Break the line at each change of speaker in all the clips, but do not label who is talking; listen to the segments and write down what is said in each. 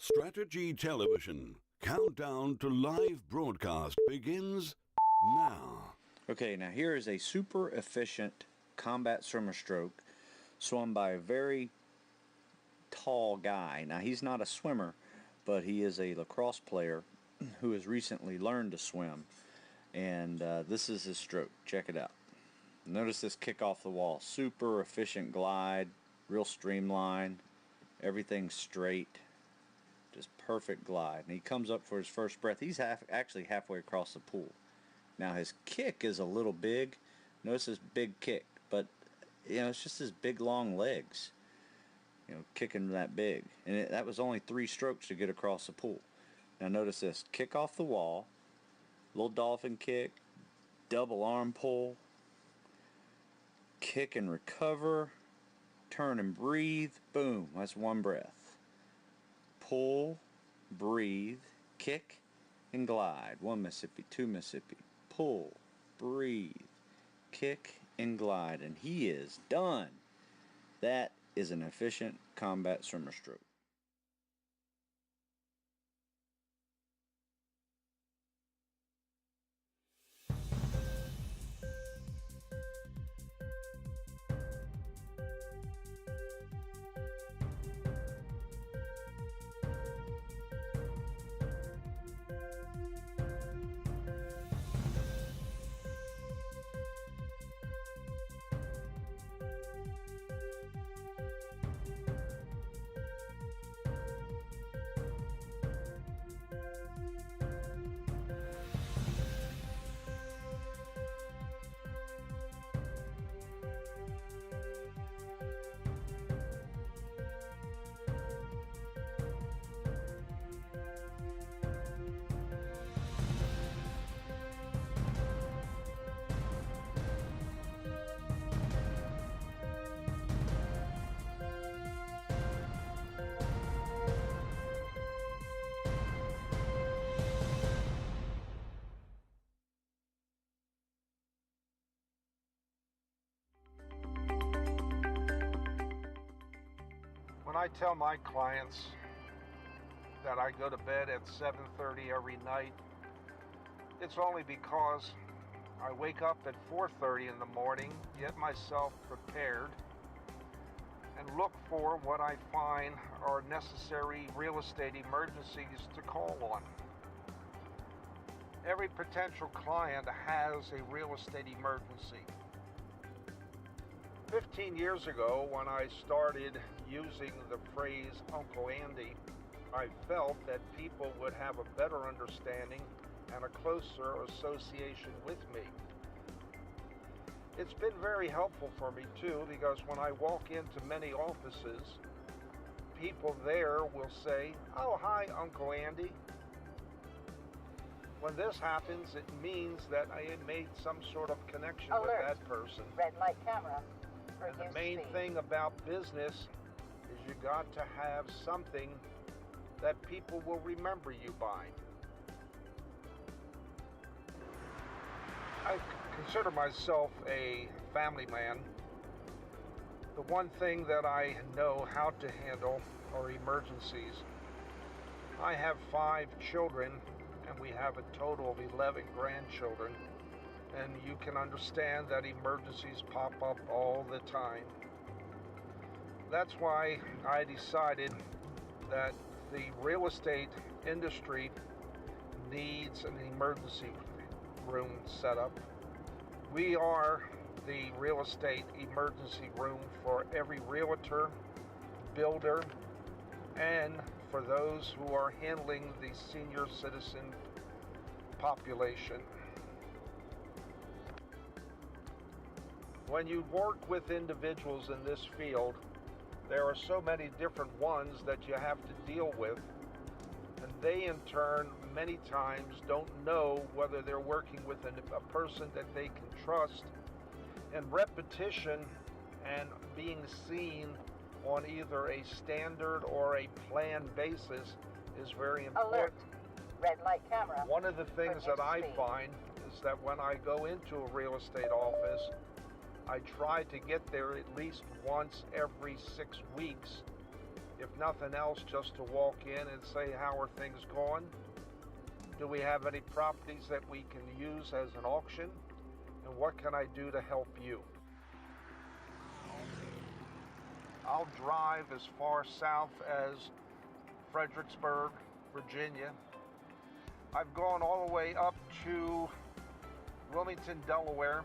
Strategy Television. Countdown to live broadcast begins now.
Okay, now here is a super efficient combat swimmer stroke swum by a very tall guy. Now he's not a swimmer, but he is a lacrosse player who has recently learned to swim. And this is his stroke. Check it out. Notice this kick off the wall. Super efficient glide, real streamlined, everything straight. Just perfect glide. And he comes up for his first breath. He's actually halfway across the pool. Now his kick is a little big. Notice his big kick, but it's just his big long legs, kicking that big. And that was only 3 strokes to get across the pool. Now notice this: kick off the wall, little dolphin kick, double arm pull, kick and recover, turn and breathe. Boom! That's one breath. Pull, breathe, kick, and glide. 1 Mississippi, 2 Mississippi. Pull, breathe, kick, and glide. And he is done. That is an efficient combat swimmer stroke.
When I tell my clients that I go to bed at 7:30 every night, it's only because I wake up at 4:30 in the morning, get myself prepared, and look for what I find are necessary real estate emergencies to call on. Every potential client has a real estate emergency. 15 years ago, when I started using the phrase Uncle Andy, I felt that people would have a better understanding and a closer association with me. It's been very helpful for me too, because when I walk into many offices, people there will say, "Oh, hi, Uncle Andy." When this happens, it means that I made some sort of connection with that person.
Red light camera.
And the main thing about business is you got to have something that people will remember you by. I consider myself a family man. The one thing that I know how to handle are emergencies. I have 5 children, and we have a total of 11 grandchildren. And you can understand that emergencies pop up all the time. That's why I decided that the real estate industry needs an emergency room set up. We are the real estate emergency room for every realtor, builder, and for those who are handling the senior citizen population. When you work with individuals in this field, there are so many different ones that you have to deal with, and they in turn many times don't know whether they're working with a person that they can trust. And repetition and being seen on either a standard or a planned basis is very important.
Alert. Red light camera.
One of the things that I find is that when I go into a real estate office, I try to get there at least once every 6 weeks If nothing else, just to walk in and say, how are things going? Do we have any properties that we can use as an auction? And what can I do to help you? I'll drive as far south as Fredericksburg, Virginia. I've gone all the way up to Wilmington, Delaware.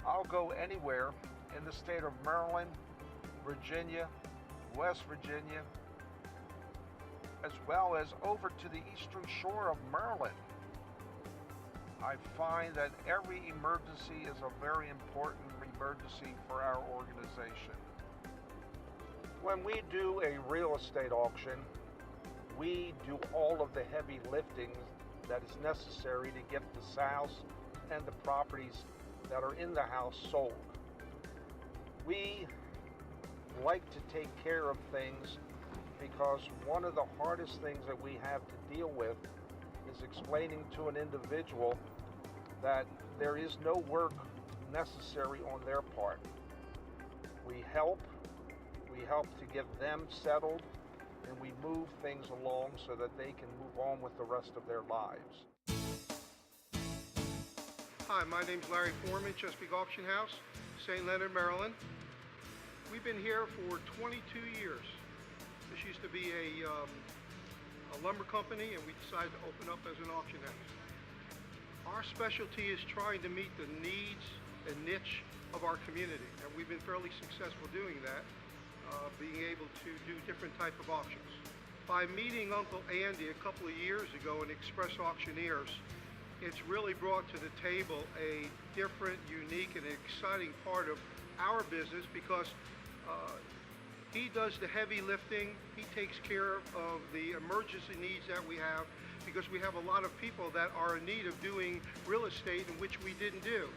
I'll go anywhere in the state of Maryland, Virginia, West Virginia, as well as over to the eastern shore of Maryland. I find that every emergency is a very important emergency for our organization. When we do a real estate auction, we do all of the heavy lifting that is necessary to get the house and the properties that are in the house sold. We like to take care of things because one of the hardest things that we have to deal with is explaining to an individual that there is no work necessary on their part. We help to get them settled, and we move things along so that they can move on with the rest of their lives.
Hi, my name's Larry Foreman, Chesapeake Auction House, St. Leonard, Maryland. We've been here for 22 years. This used to be a lumber company, and we decided to open up as an auction house. Our specialty is trying to meet the needs and niche of our community, and we've been fairly successful doing that, being able to do different type of auctions. By meeting Uncle Andy a couple of years ago in Express Auctioneers, it's really brought to the table a different, unique, and exciting part of our business because he does the heavy lifting. He takes care of the emergency needs that we have because we have a lot of people that are in need of doing real estate in which we didn't do.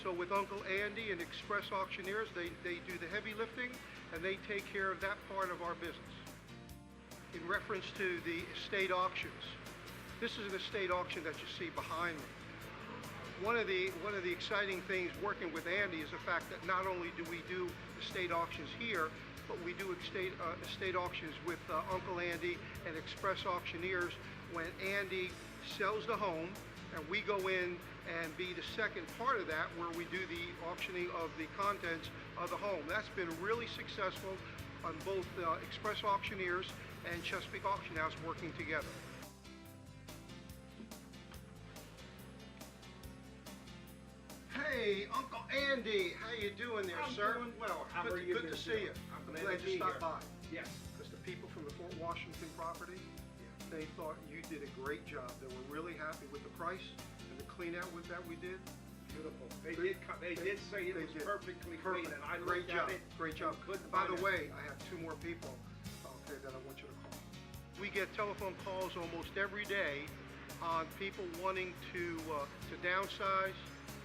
So with Uncle Andy and Express Auctioneers, they do the heavy lifting and they take care of that part of our business. In reference to the estate auctions, this is an estate auction that you see behind me. One of the exciting things working with Andy is the fact that not only do we do estate auctions here, but we do estate auctions with Uncle Andy and Express Auctioneers when Andy sells the home, and we go in and be the second part of that where we do the auctioning of the contents of the home. That's been really successful on both Express Auctioneers and Chesapeake Auction House working together. Hey, Uncle Andy, how you doing there, sir?
I'm doing well. How are you?
Good to see you.
I'm
glad you stopped by.
Yes.
Because the people from the Fort Washington property, they thought you did a great job. They were really happy with the price and the clean out that we did.
Beautiful. They did say it was perfectly clean, and I
Great
looked
job.
at it.
Great job. By the way, I have two more people that I want you to call. We get telephone calls almost every day on people wanting to downsize,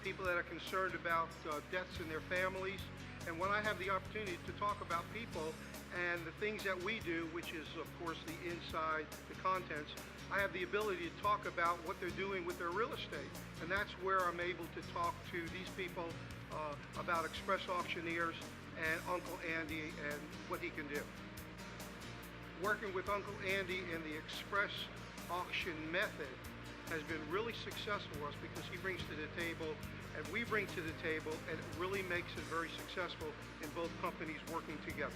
people that are concerned about deaths in their families. And when I have the opportunity to talk about people and the things that we do, which is of course the inside, the contents, I have the ability to talk about what they're doing with their real estate. And that's where I'm able to talk to these people about Express Auctioneers and Uncle Andy and what he can do. Working with Uncle Andy in the Express Auction method has been really successful for us because he brings to the table and we bring to the table, and it really makes it very successful in both companies working together.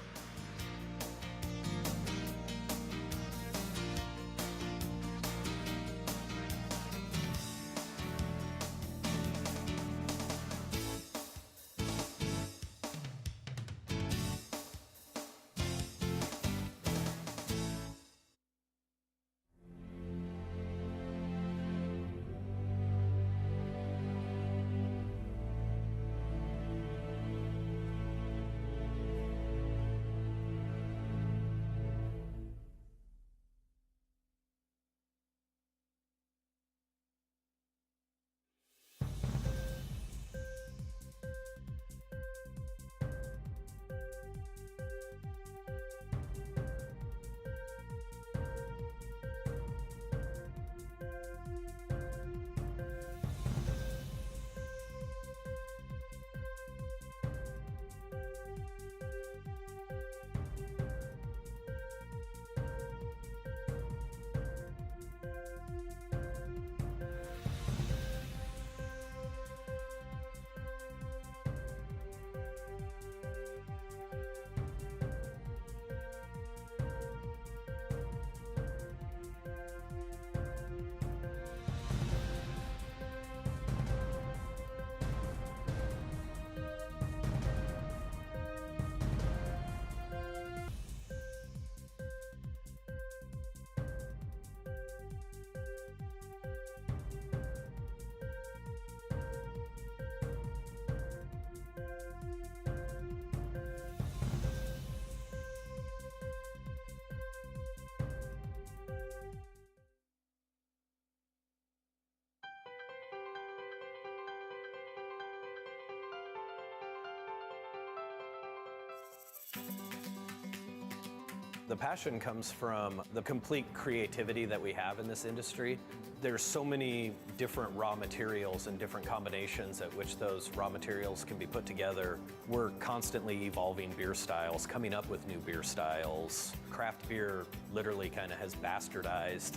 The passion comes from the complete creativity that we have in this industry. There's so many different raw materials and different combinations at which those raw materials can be put together. We're constantly evolving beer styles, coming up with new beer styles. Craft beer literally kind of has bastardized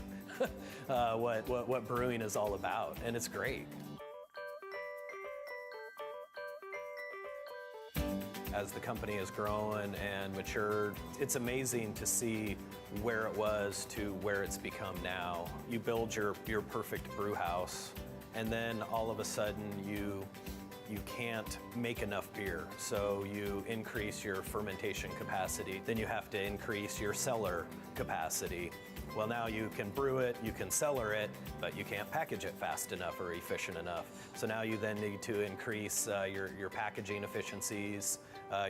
what brewing is all about, and it's great. As the company has grown and matured, it's amazing to see where it was to where it's become now. You build your perfect brew house, and then all of a sudden you can't make enough beer. So you increase your fermentation capacity, then you have to increase your cellar capacity. Well, now you can brew it, you can cellar it, but you can't package it fast enough or efficient enough. So now you then need to increase your packaging efficiencies,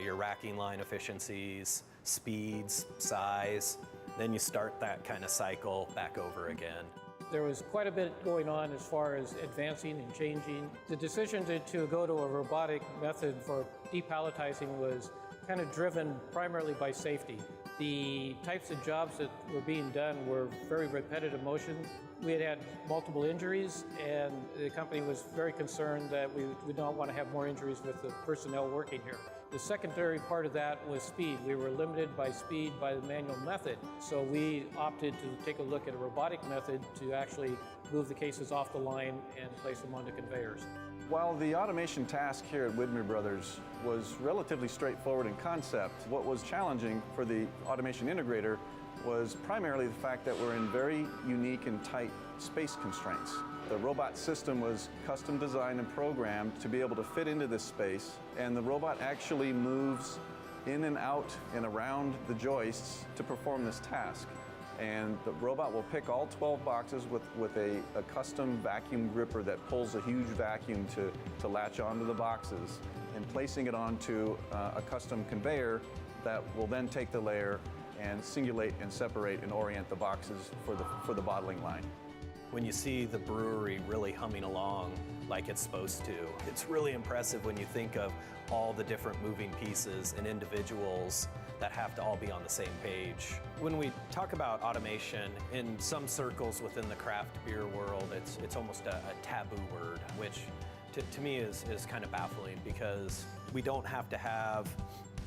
your racking line efficiencies, speeds, size. Then you start that kind of cycle back over again.
There was quite a bit going on as far as advancing and changing. The decision to go to a robotic method for depalletizing was kind of driven primarily by safety. The types of jobs that were being done were very repetitive motions. We had multiple injuries, and the company was very concerned that we would not want to have more injuries with the personnel working here. The secondary part of that was speed. We were limited by speed by the manual method, so we opted to take a look at a robotic method to actually move the cases off the line and place them onto conveyors.
While the automation task here at Buettner Brothers was relatively straightforward in concept, what was challenging for the automation integrator was primarily the fact that we're in very unique and tight space constraints. The robot system was custom designed and programmed to be able to fit into this space, and the robot actually moves in and out and around the joists to perform this task. And the robot will pick all 12 boxes with a custom vacuum gripper that pulls a huge vacuum to latch onto the boxes, and placing it onto a custom conveyor that will then take the layer and singulate and separate and orient the boxes for the bottling line.
When you see the brewery really humming along like it's supposed to, it's really impressive when you think of all the different moving pieces and individuals that have to all be on the same page. When we talk about automation, in some circles within the craft beer world, it's almost a taboo word, which to me is kind of baffling, because we don't have to have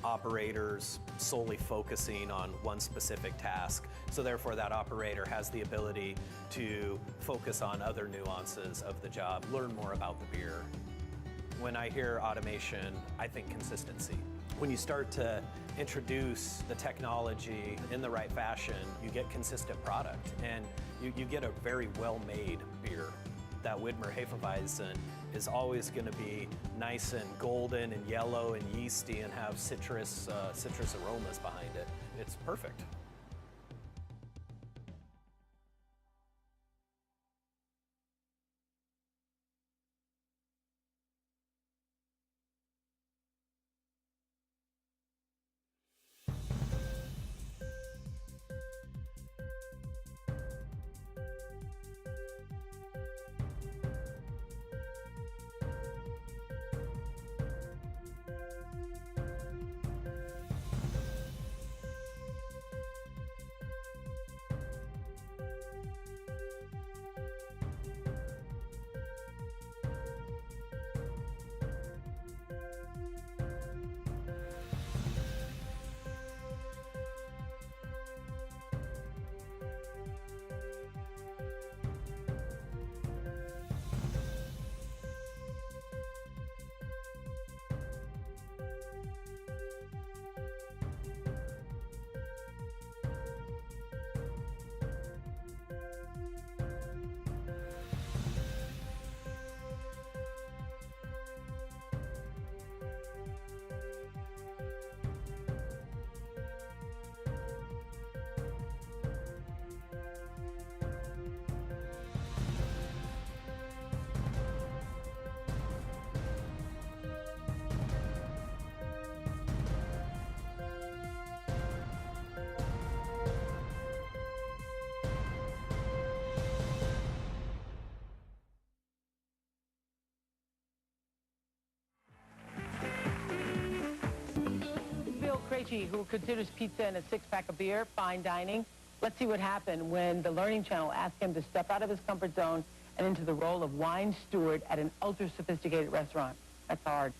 operators solely focusing on one specific task. So therefore that operator has the ability to focus on other nuances of the job, learn more about the beer. When I hear automation, I think consistency. When you start to introduce the technology in the right fashion, you get consistent product, and you get a very well-made beer. That Widmer Hefeweizen is always going to be nice and golden and yellow and yeasty and have citrus aromas behind it. It's perfect.
Krejci, who considers pizza and a six-pack of beer fine dining. Let's see what happened when the Learning Channel asked him to step out of his comfort zone and into the role of wine steward at an ultra-sophisticated restaurant. That's hard.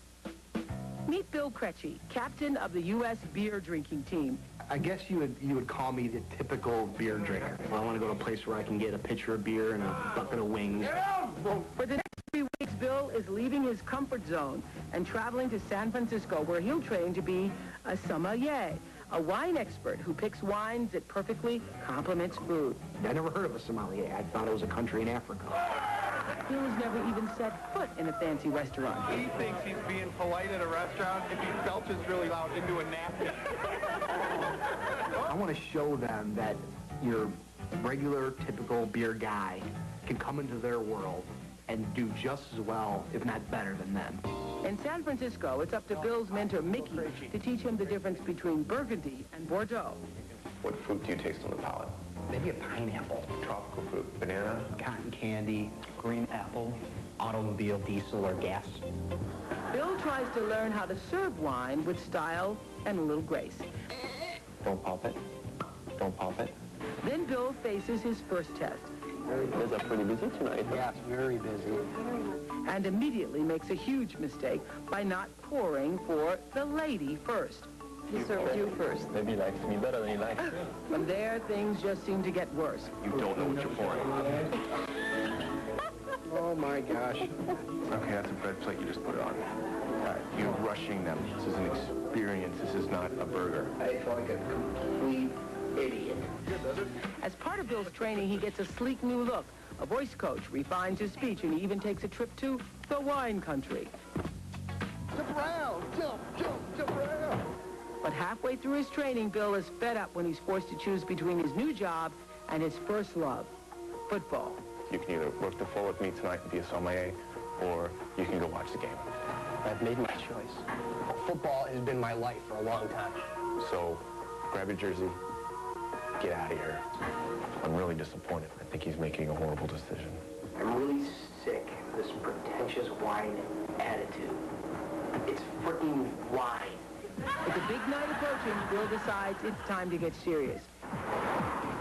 Meet Bill Krejci, captain of the U.S. beer drinking team.
I guess you would call me the typical beer drinker. I want to go to a place where I can get a pitcher of beer and a bucket of wings.
For the next 3 weeks, Bill is leaving his comfort zone and traveling to San Francisco, where he'll train to be a sommelier, a wine expert who picks wines that perfectly complements food.
I never heard of a sommelier. I thought it was a country in Africa.
Bill has never even set foot in a fancy restaurant.
He thinks he's being polite at a restaurant if he belches really loud into a napkin.
I want to show them that your regular, typical beer guy can come into their world and do just as well, if not better than them.
In San Francisco, it's up to Bill's mentor, Mickey, to teach him the difference between Burgundy and Bordeaux.
What fruit do you taste on the palate?
Maybe a pineapple.
Tropical fruit. Banana?
Cotton candy, green apple, automobile, diesel, or gas.
Bill tries to learn how to serve wine with style and a little grace.
Don't pop it. Don't pop it.
Then Bill faces his first test.
You guys are pretty busy tonight.
Yes, very busy.
And immediately makes a huge mistake by not pouring for the lady first. He served you first.
Maybe he likes me better than he likes me.
From there, things just seem to get worse.
You don't know what you're pouring.
Oh my gosh.
Okay, that's a bread plate. You just put it on. You're rushing them. This is an experience. This is not a burger.
I feel like a complete idiot.
As part of Bill's training, he gets a sleek new look. A voice coach refines his speech, and he even takes a trip to the wine country.
Jump around! Jump around!
But halfway through his training, Bill is fed up when he's forced to choose between his new job and his first love, football.
You can either work the floor with me tonight and be a sommelier, or you can go watch the game.
I've made my choice. Football has been my life for a long time.
So, grab your jersey, get out of here. I'm really disappointed. I think he's making a horrible decision.
I'm really sick of this pretentious wine attitude. It's freaking wine.
With the big night approaching, Bill decides it's time to get serious.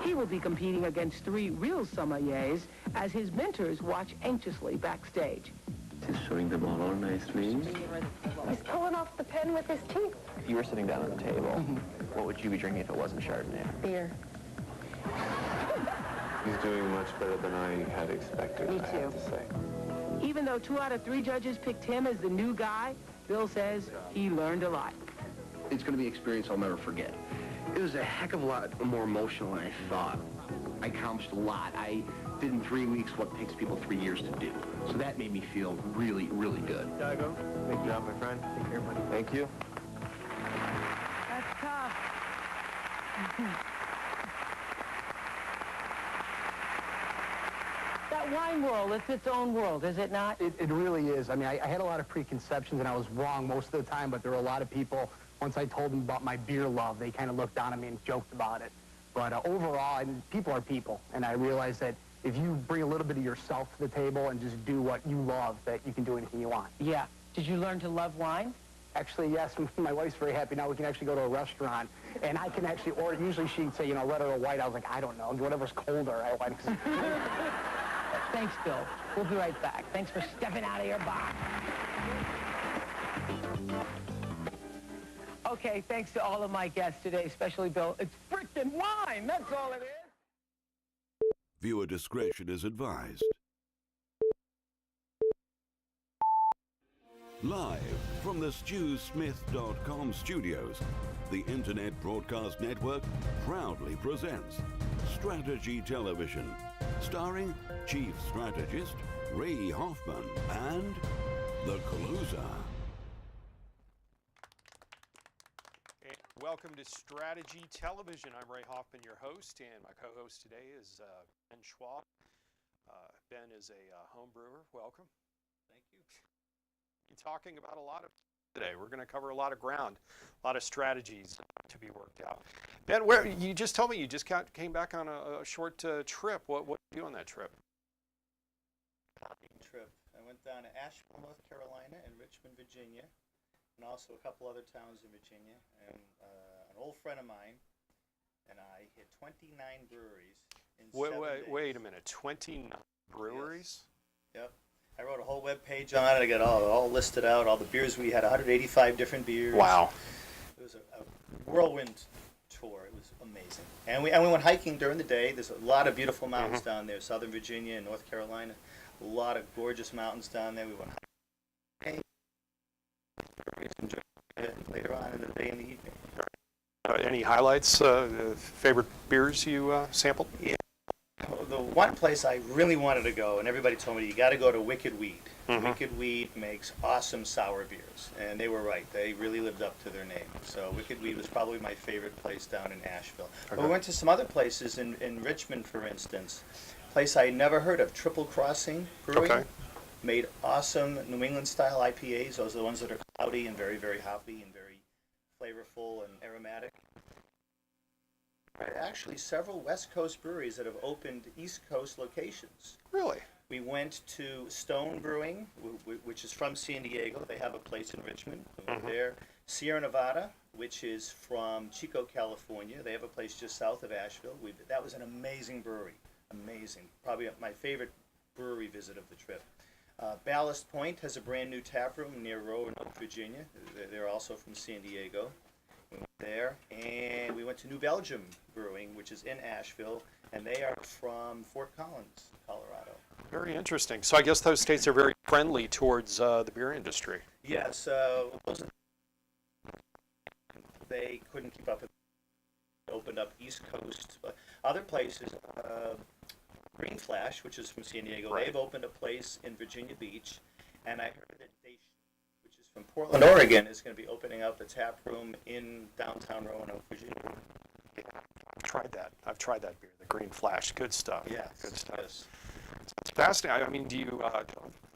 He will be competing against 3 real sommeliers as his mentors watch anxiously backstage.
He's showing them all nicely.
He's pulling off the pen with his teeth.
If you were sitting down at the table, what would you be drinking if it wasn't Chardonnay?
Beer.
He's doing much better than I had expected,
Me
I have to say.
Even though 2 out of 3 judges picked him as the new guy, Bill says he learned a lot.
It's going to be an experience I'll never forget. It was a heck of a lot more emotional than I thought. I accomplished a lot. I did in 3 weeks what takes people 3 years to do. So that made me feel really, really good.
Dago, good job, my friend.
Take care, buddy.
Thank you.
That's tough. That wine world, it's its own world, is it not?
It really is. I mean, I had a lot of preconceptions, and I was wrong most of the time, but there were a lot of people, once I told them about my beer love, they kind of looked down at me and joked about it. But overall, people are people, and I realized that if you bring a little bit of yourself to the table and just do what you love, that you can do anything you want.
Yeah. Did you learn to love wine?
Actually, yes. My wife's very happy now. We can actually go to a restaurant, and I can actually, or usually she'd say, you know, red or white. I was like, I don't know. Whatever's colder, I like.
Thanks, Bill. We'll be right back. Thanks for stepping out of your box. Okay, thanks to all of my guests today, especially Bill. It's frickin' wine. That's all it is.
Viewer discretion is advised. Live from the StuSmith.com studios, the Internet Broadcast Network proudly presents Strategy Television, starring Chief Strategist Ray Hoffmann and The Closer.
Welcome to Strategy Television. I'm Ray Hoffmann, your host, and my co-host today is Ben Schwab. Ben is a home brewer. Welcome. Thank you. Talking about a lot of today. We're going to cover a lot of ground, a lot of strategies to be worked out. Ben, where you just told me you just came back on a short trip. What did you do on that trip?
Trip. I went down to Asheville, North Carolina, and Richmond, Virginia. and also a couple other towns in Virginia. And an old friend of mine and I hit 29 breweries in 7 days.
Wait a minute, 29 breweries?
Yes. Yep. I wrote a whole web page on it. I got all listed out, all the beers. We had 185 different beers.
Wow.
It was a whirlwind tour. It was amazing. And we went hiking during the day. There's a lot of beautiful mountains down there, Southern Virginia and North Carolina. A lot of gorgeous mountains down there. We went hiking. Enjoyed it later on in the day and the evening.
Any highlights, favorite beers you sampled?
Yeah. The one place I really wanted to go, and everybody told me, you got to go to Wicked Weed. Wicked Weed makes awesome sour beers, and they were right. They really lived up to their name. So Wicked Weed was probably my favorite place down in Asheville. Okay. But we went to some other places in Richmond, for instance. A place I had never heard of, Triple Crossing Brewing. Okay. Made awesome New England-style IPAs. Those are the ones that are cloudy and very, very hoppy and very flavorful and aromatic. There are actually several West Coast breweries that have opened East Coast locations.
Really?
We went to Stone Brewing, which is from San Diego. They have a place in Richmond. We went there. Sierra Nevada, which is from Chico, California. They have a place just south of Asheville. That was an amazing brewery. Amazing. Probably my favorite brewery visit of the trip. Ballast Point has a brand new tap room near Roanoke, Virginia. They're also from San Diego. We went there, and we went to New Belgium Brewing, which is in Asheville, and they are from Fort Collins, Colorado.
Very interesting. So I guess those states are very friendly towards the beer industry.
Yes, they couldn't keep up. Opened up East Coast, but other places. Green Flash, which is from San Diego, they've opened a place in Virginia Beach, and I heard that which is from Portland, Oregon, is going to be opening up a tap room in downtown Roanoke, Virginia.
Yeah, I've tried that beer, the Green Flash. Good stuff.
Yeah,
good stuff.
Yes.
It's fascinating. I mean, do you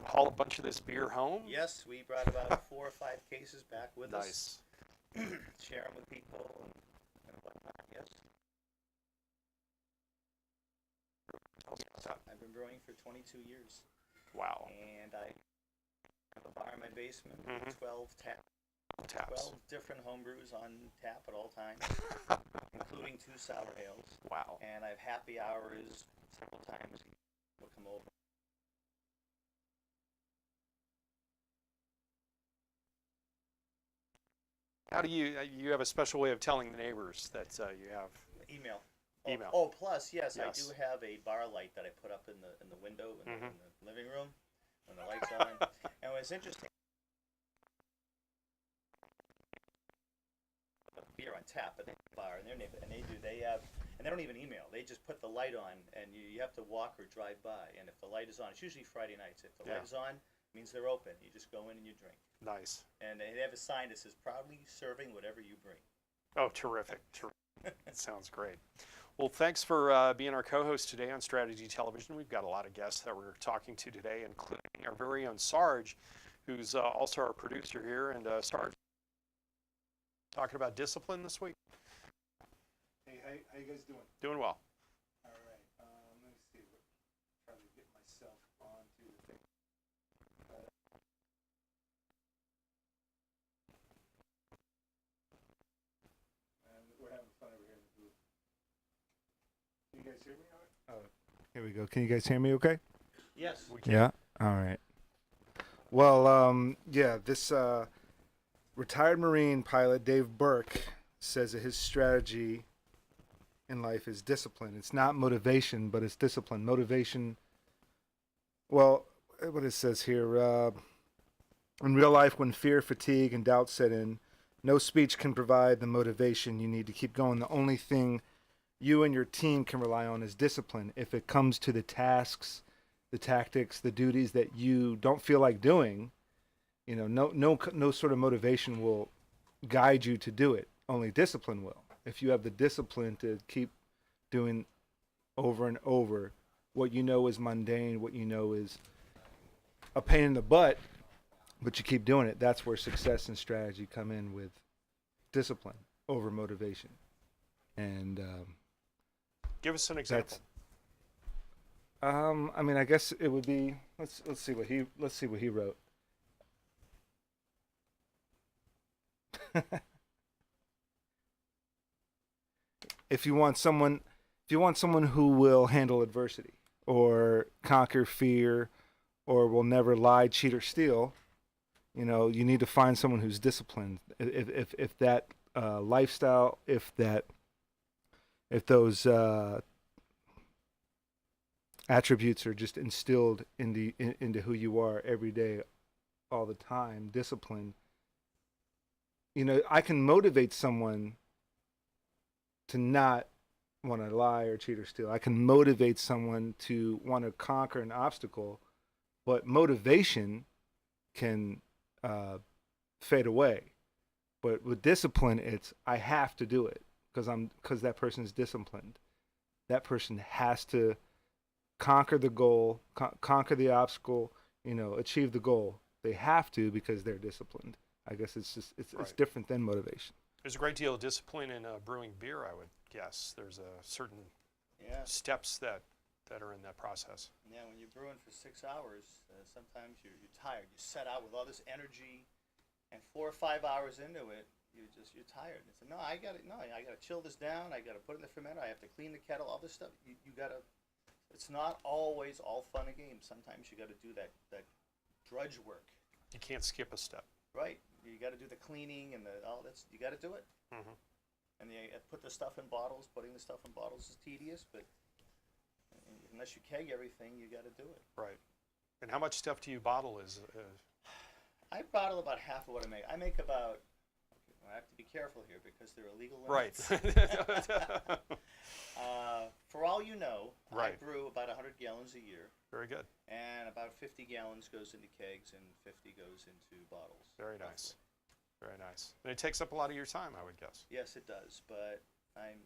haul a bunch of this beer home?
Yes, we brought about 4 or 5 cases back with
us.
Nice. Share them with people and whatnot. Yes. I've been brewing for 22 years.
Wow.
And I have a bar in my basement with 12 taps. 12 different home brews on tap at all times, including 2 sour ales.
Wow.
And I have happy hours several times. We'll come over.
How do you have a special way of telling the neighbors that you have?
Email.
Email.
Oh, plus, yes, I do have a bar light that I put up in the window in the living room when the light's on. And what's interesting, beer on tap at the bar, and they don't even email. They just put the light on, and you have to walk or drive by. And if the light is on, it's usually Friday nights. If the light is on, it means they're open. You just go in and you drink.
Nice.
And they have a sign that says proudly serving whatever you bring.
Oh, terrific. That sounds great. Well, thanks for being our co-host today on Strategy Television. We've got a lot of guests that we're talking to today, including our very own Sarge, who's also our producer here. And Sarge, talking about discipline this week.
Hey, how you guys doing?
Doing well.
All right. Let me see. Try to get myself onto the thing. And we're having fun over here in the booth. Can you guys hear me all right? Oh, here we go. Can you guys hear me okay?
Yes.
We can.
Yeah? All right. Well, this retired Marine pilot Dave Burke says that his strategy in life is discipline. It's not motivation, but it's discipline. Motivation, well, what it says here, in real life, when fear, fatigue, and doubt set in, no speech can provide the motivation you need to keep going. The only thing you and your team can rely on is discipline. If it comes to the tasks, the tactics, the duties that you don't feel like doing, no sort of motivation will guide you to do it. Only discipline will. If you have the discipline to keep doing over and over what you know is mundane, what you know is a pain in the butt, but you keep doing it, that's where success and strategy come in, with discipline over motivation. And
give us an example.
I guess it would be, let's see what he wrote. If you want someone who will handle adversity or conquer fear or will never lie, cheat, or steal, you know, you need to find someone who's disciplined. If that lifestyle, if those attributes are just instilled into who you are every day, all the time, discipline. You know, I can motivate someone to not want to lie or cheat or steal. I can motivate someone to want to conquer an obstacle, but motivation can fade away. But with discipline, it's I have to do it because that person is disciplined. That person has to conquer the goal, conquer the obstacle, you know, achieve the goal. They have to because they're disciplined. I guess it's different than motivation.
There's a great deal of discipline in brewing beer, I would guess. There's a certain steps that are in that process.
Yeah, when you're brewing for 6 hours, sometimes you're tired. You set out with all this energy, and 4 or 5 hours into it, you're tired. And so, I gotta chill this down. I gotta put it in the fermenter. I have to clean the kettle. All this stuff. You gotta. It's not always all fun and games. Sometimes you gotta do that drudge work.
You can't skip a step.
Right. You got to do the cleaning and all that's. You got to do it.
Mm-hmm.
And put the stuff in bottles. Putting the stuff in bottles is tedious, but unless you keg everything, you got to do it.
Right. And how much stuff do you bottle?
I bottle about half of what I make. I make about. I have to be careful here because there are legal limits.
Right.
For all you know,
right.
I brew about 100 gallons a year.
Very good.
And about 50 gallons goes into kegs and 50 goes into bottles.
Very nice. Very nice. And it takes up a lot of your time, I would guess.
Yes, it does. But I'm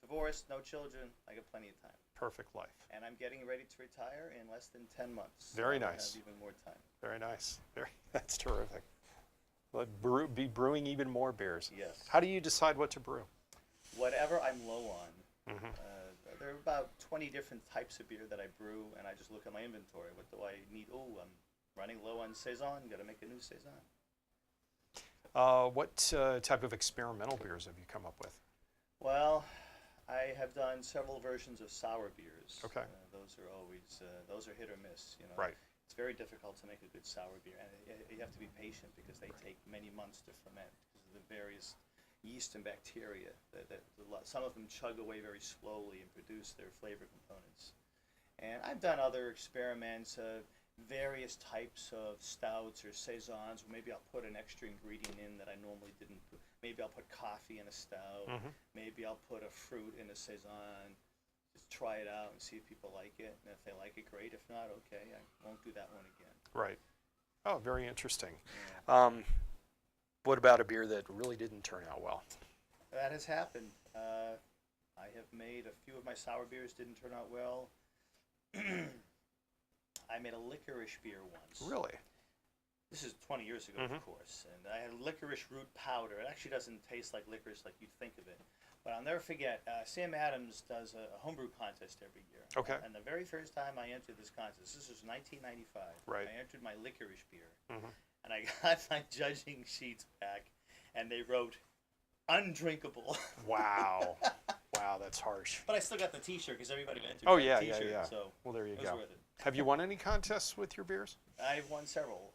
divorced, no children. I got plenty of time.
Perfect life.
And I'm getting ready to retire in less than 10 months.
Very
so
nice.
I have even more time.
Very nice. That's terrific. Be brewing even more beers.
Yes.
How do you decide what to brew?
Whatever I'm low on.
Mm-hmm.
There are about 20 different types of beer that I brew, and I just look at my inventory. What do I need? Oh, I'm running low on Saison. Got to make a new Saison.
What type of experimental beers have you come up with?
Well, I have done several versions of sour beers.
Okay.
Those are always those are hit or miss. You know.
Right.
It's very difficult to make a good sour beer, and you have to be patient because they take many months to ferment because of the various yeast and bacteria. Some of them chug away very slowly and produce their flavor components. And I've done other experiments, various types of stouts or saisons. Or maybe I'll put an extra ingredient in that I normally didn't put. Maybe I'll put coffee in a stout.
Mm-hmm.
Maybe I'll put a fruit in a saison. Just try it out and see if people like it. And if they like it, great. If not, okay, I won't do that one again.
Right. Oh, very interesting.
Yeah.
What about a beer that really didn't turn out well?
That has happened. I have made a few of my sour beers didn't turn out well. I made a licorice beer once.
Really?
This is 20 years ago,
Mm-hmm.
of course. And I had licorice root powder. It actually doesn't taste like licorice like you'd think of it. But I'll never forget, Sam Adams does a homebrew contest every year.
Okay.
And the very first time I entered this contest, this was 1995.
Right.
I entered my licorice beer.
Mm-hmm.
And I got my judging sheets back, and they wrote, undrinkable.
Wow. Wow, that's harsh.
But I still got the T-shirt because everybody entered
Oh,
the
yeah,
T-shirt.
yeah.
So
well, there you
it was
go.
worth it.
Have you won any contests with your beers?
I've won several.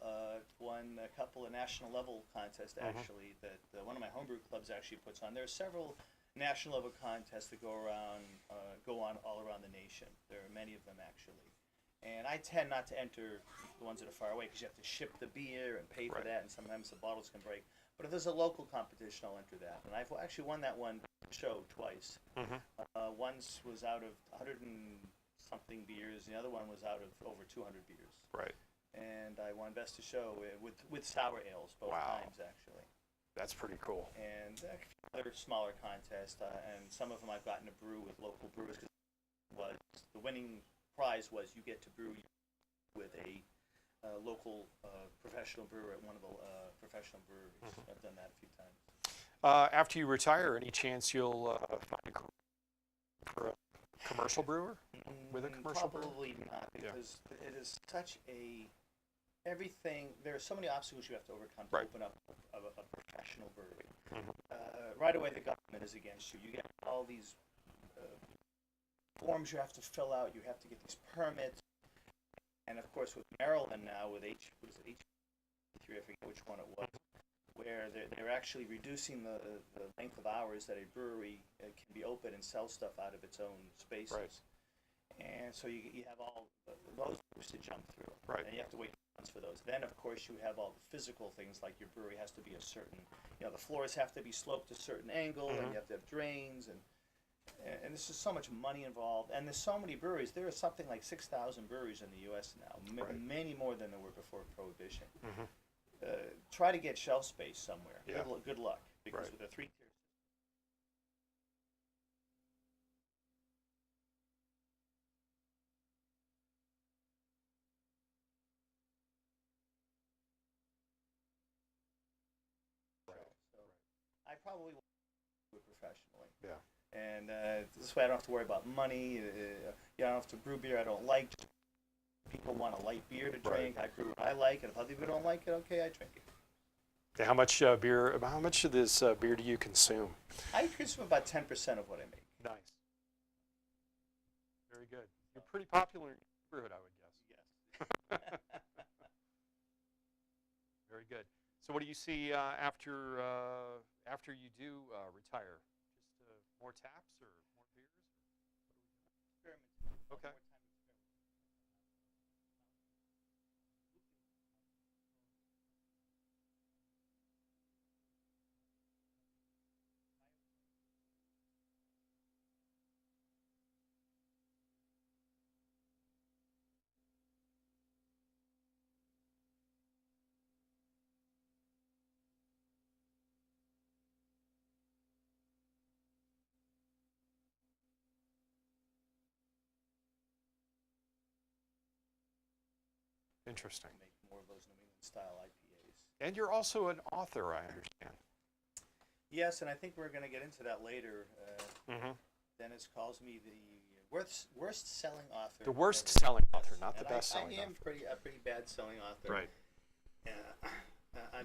Won a couple of national level contests,
Mm-hmm.
actually, that one of my homebrew clubs actually puts on. There are several national level contests that go on all around the nation. There are many of them, actually. And I tend not to enter the ones that are far away because you have to ship the beer and pay for
Right.
that, and sometimes the bottles can break. But if there's a local competition, I'll enter that. And I've actually won that one show twice.
Mm-hmm.
Once was out of 100 and something beers. The other one was out of over 200 beers.
Right.
And I won Best of Show with sour ales both
Wow.
times, actually.
That's pretty cool.
And other smaller contests, and some of them I've gotten to brew with local brewers. Was the winning prize was you get to brew with a local professional brewer at one of the professional breweries.
Mm-hmm.
I've done that a few times.
After you retire, any chance you'll find a career for a commercial brewer? With a commercial brewer?
Probably not, because it is such a everything, there are so many obstacles you have to overcome to
Right.
open up a professional brewery.
Mm-hmm.
Right away, the government is against you. You get all these forms you have to fill out. You have to get these permits. And of course, with Maryland now, with H3, I forget which one it was, where they're actually reducing the length of hours that a brewery can be open and sell stuff out of its own spaces.
Right.
And so you have all those hoops to jump through.
Right.
And you have to wait months for those. Then, of course, you have all the physical things, like your brewery has to be a certain, the floors have to be sloped a certain angle, and you have to have drains, and there's just so much money involved. And there's so many breweries. There are something like 6,000 breweries in the U.S. now, many more than there were before Prohibition. Try to get shelf space somewhere.
Yeah.
Good luck, because
Right.
with a 3-tier I probably will do it professionally.
Yeah.
And this way I don't have to worry about money. I don't have to brew beer I don't like. People want a light beer to drink. I brew what I like, and if other people don't like it, okay, I drink it.
Okay, how much of this beer do you consume?
I consume about 10% of what I make.
Nice. Very good. You're pretty popular in your neighborhood, I would guess.
Yes.
Very good. So what do you see after you do retire? Just more taps or more beers?
Experiment.
Okay. Interesting.
Make more of those New England style IPAs.
And you're also an author, I understand.
Yes, and I think we're going to get into that later.
Mm-hmm.
Dennis calls me the worst selling author.
The worst selling author, not the
And
best selling
I am
author.
a pretty bad selling author.
Right.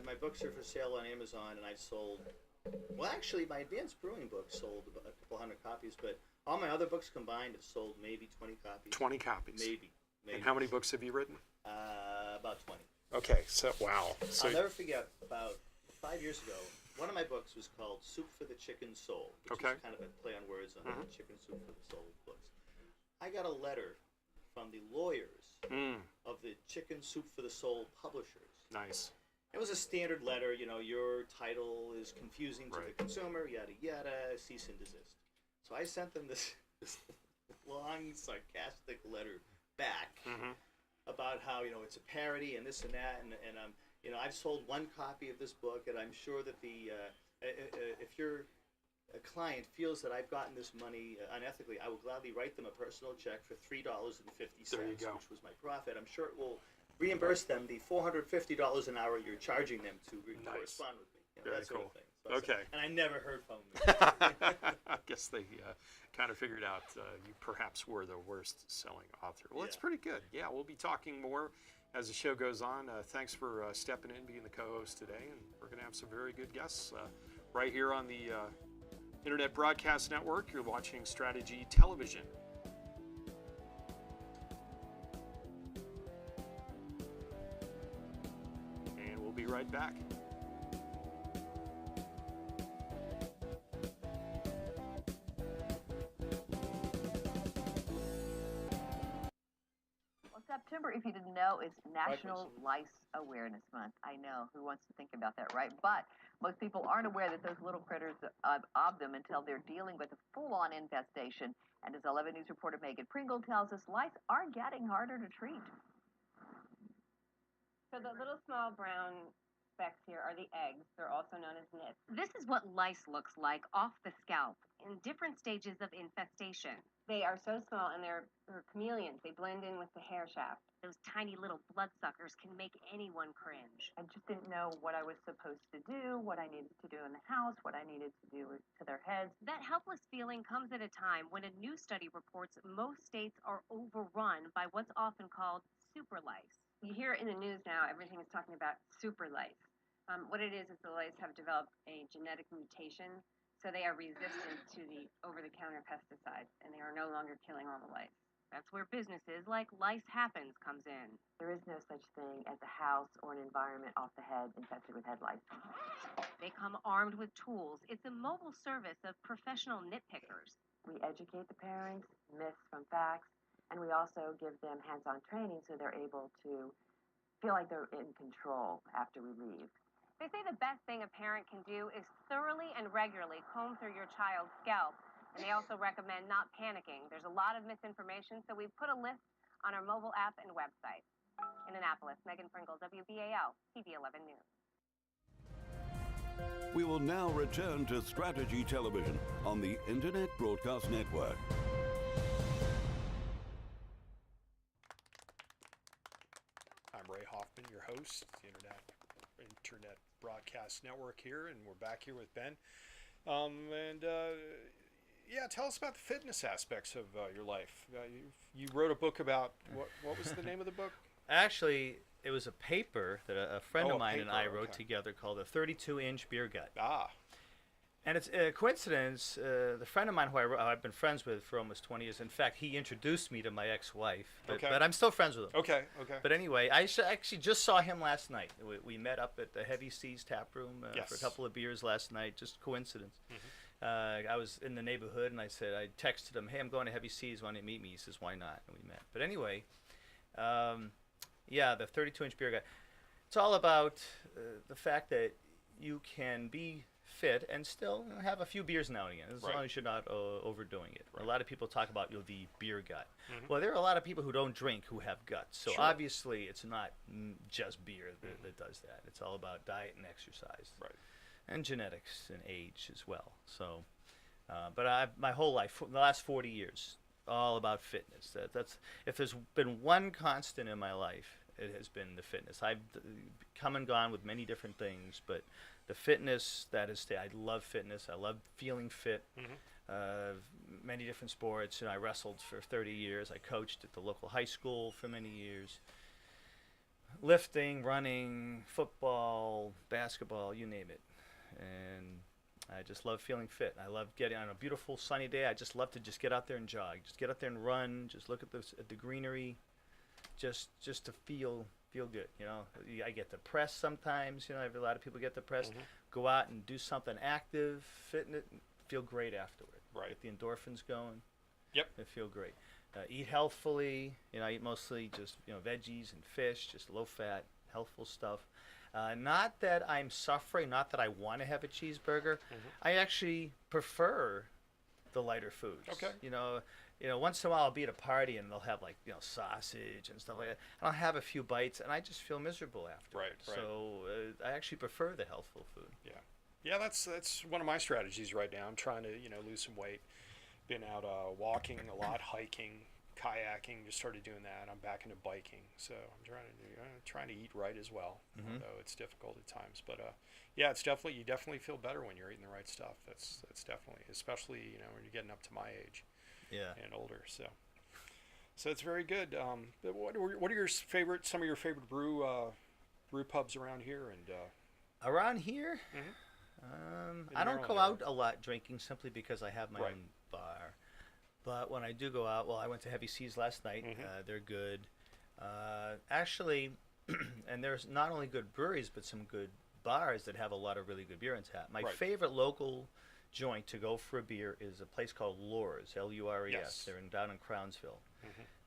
My books are for sale on Amazon, and I've sold. Well, actually, my advanced brewing book sold a couple hundred copies, but all my other books combined have sold maybe 20 copies.
20 copies.
Maybe.
And how many books have you written?
About 20.
Okay, so wow. So
I'll never forget, about 5 years ago, one of my books was called Soup for the Chicken Soul, which is kind of a play on words on the Chicken Soup for the Soul books. I got a letter from the lawyers of the Chicken Soup for the Soul publishers.
Nice.
It was a standard letter, your title is confusing to the consumer, yada yada, cease and desist. So I sent them this long, sarcastic letter back about how it's a parody and this and that, and I've sold one copy of this book, and I'm sure that if your client feels that I've gotten this money unethically, I will gladly write them a personal check for $3.50, which was my profit. I'm sure it will reimburse them the $450 an hour you're charging them to correspond with me.
Very
that sort
cool.
of thing. So
Okay.
and I never heard from them.
I guess they kind of figured out you perhaps were the worst selling author. Well, that's pretty good. Yeah, we'll be talking more as the show goes on. Thanks for stepping in, being the co-host today, and we're going to have some very good guests right here on the Internet Broadcast Network. You're watching Strategy Television. And we'll be right back.
September, if you didn't know, is National Lice Awareness Month. I know, who wants to think about that, right? But most people aren't aware that those little critters of them until they're dealing with a full-on infestation. And as 11 News reporter Megan Pringle tells us, lice are getting harder to treat.
So the little small brown specks here are the eggs. They're also known as nits.
This is what lice looks like off the scalp in different stages of infestation.
They are so small, and they're chameleons. They blend in with the hair shaft.
Those tiny little bloodsuckers can make anyone cringe.
I just didn't know what I was supposed to do, what I needed to do in the house, what I needed to do to their heads.
That helpless feeling comes at a time when a new study reports most states are overrun by what's often called super lice.
You hear in the news now, everything is talking about super lice. What it is the lice have developed a genetic mutation, so they are resistant to the over-the-counter pesticides, and they are no longer killing all the lice.
That's where businesses like Lice Happens comes in.
There is no such thing as a house or an environment off the head infested with head lice.
They come armed with tools. It's a mobile service of professional nitpickers.
We educate the parents, myths from facts, and we also give them hands-on training so they're able to feel like they're in control after we leave.
They say the best thing a parent can do is thoroughly and regularly comb through your child's scalp. And they also recommend not panicking. There's a lot of misinformation, so we've put a list on our mobile app and website. In Annapolis, Megan Pringle, WBAL, TV 11 News.
We will now return to Strategy Television on the Internet Broadcast Network.
I'm Ray Hoffmann, your host, the Internet Broadcast Network here, and we're back here with Ben. Yeah, tell us about the fitness aspects of your life. You wrote a book about, what was the name of the book?
Actually, it was a paper that a friend of mine and I wrote
okay.
together called a 32-inch beer gut.
Ah.
And it's a coincidence. The friend of mine who I've been friends with for almost 20 years. In fact, he introduced me to my ex-wife. But I'm still friends with him.
Okay.
But anyway, I actually just saw him last night. We met up at the Heavy Seas tap room for a couple of beers last night. Just coincidence.
Mm-hmm.
I was in the neighborhood, and I texted him, hey, I'm going to Heavy Seas. Why don't you meet me? He says, why not? And we met. But anyway, the 32-inch beer gut. It's all about the fact that you can be fit and still have a few beers now and again, as long as you're not overdoing it. A lot of people talk about the beer gut.
Mm-hmm.
Well, there are a lot of people who don't drink who have guts. So obviously it's not just beer that does that. It's all about diet and exercise.
Right.
And genetics and age as well. So, but my whole life, the last 40 years, all about fitness. That's if there's been one constant in my life, it has been the fitness. I've come and gone with many different things, but the fitness, that is, I love fitness. I love feeling fit. Many different sports. I wrestled for 30 years. I coached at the local high school for many years. Lifting, running, football, basketball, you name it. And I just love feeling fit. I love getting on a beautiful sunny day. I just love to just get out there and jog. Just get out there and run. Just look at the greenery. Just to feel good. I get depressed sometimes. A lot of people get depressed. Go out and do something active, fitness, feel great afterward.
Right.
Get the endorphins going.
Yep.
They feel great. Eat healthfully. I eat mostly just veggies and fish, just low fat, healthful stuff. Not that I'm suffering, not that I want to have a cheeseburger. I actually prefer the lighter foods.
Okay.
Once in a while I'll be at a party and they'll have sausage and stuff like that. And I'll have a few bites and I just feel miserable after.
Right.
So I actually prefer the healthful food.
Yeah, that's one of my strategies right now. I'm trying to lose some weight. Been out walking a lot, hiking, kayaking. Just started doing that. I'm back into biking, so I'm trying to eat right as well. Although it's difficult at times, but yeah, it's definitely you definitely feel better when you're eating the right stuff. That's definitely, especially when you're getting up to my age. And older, so it's very good. What are your some of your favorite brew pubs around here? And
around here, I don't go out a lot drinking simply because I have my own bar. But when I do go out, I went to Heavy Seas last night. They're good, actually, and there's not only good breweries but some good bars that have a lot of really good beer on tap. My favorite local joint to go for a beer is a place called Lures, Lures.
Yes.
They're down in Crownsville.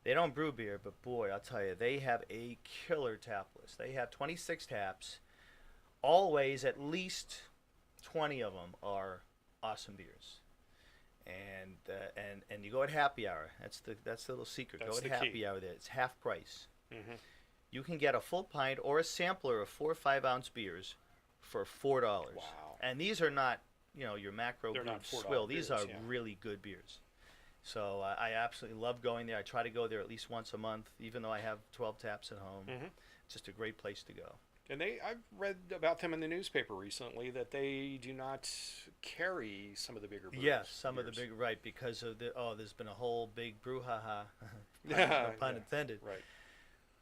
They don't brew beer, but boy, I'll tell you, they have a killer tap list. They have 26 taps. Always, at least 20 of them are awesome beers. And you go at happy hour. That's the little secret.
That's
go at happy
key.
hour there. It's half price. You can get a full pint or a sampler of 4 or 5 ounce beers for $4.
Wow.
And these are not your macro
They're not
brewed
$4
swill. These
beers,
are really good beers. So I absolutely love going there. I try to go there at least once a month, even though I have 12 taps at home. It's just a great place to go.
And I've read about them in the newspaper recently that they do not carry some of the bigger brews.
Yes, some of the big, because of there's been a whole big brouhaha, no pun intended.
Right.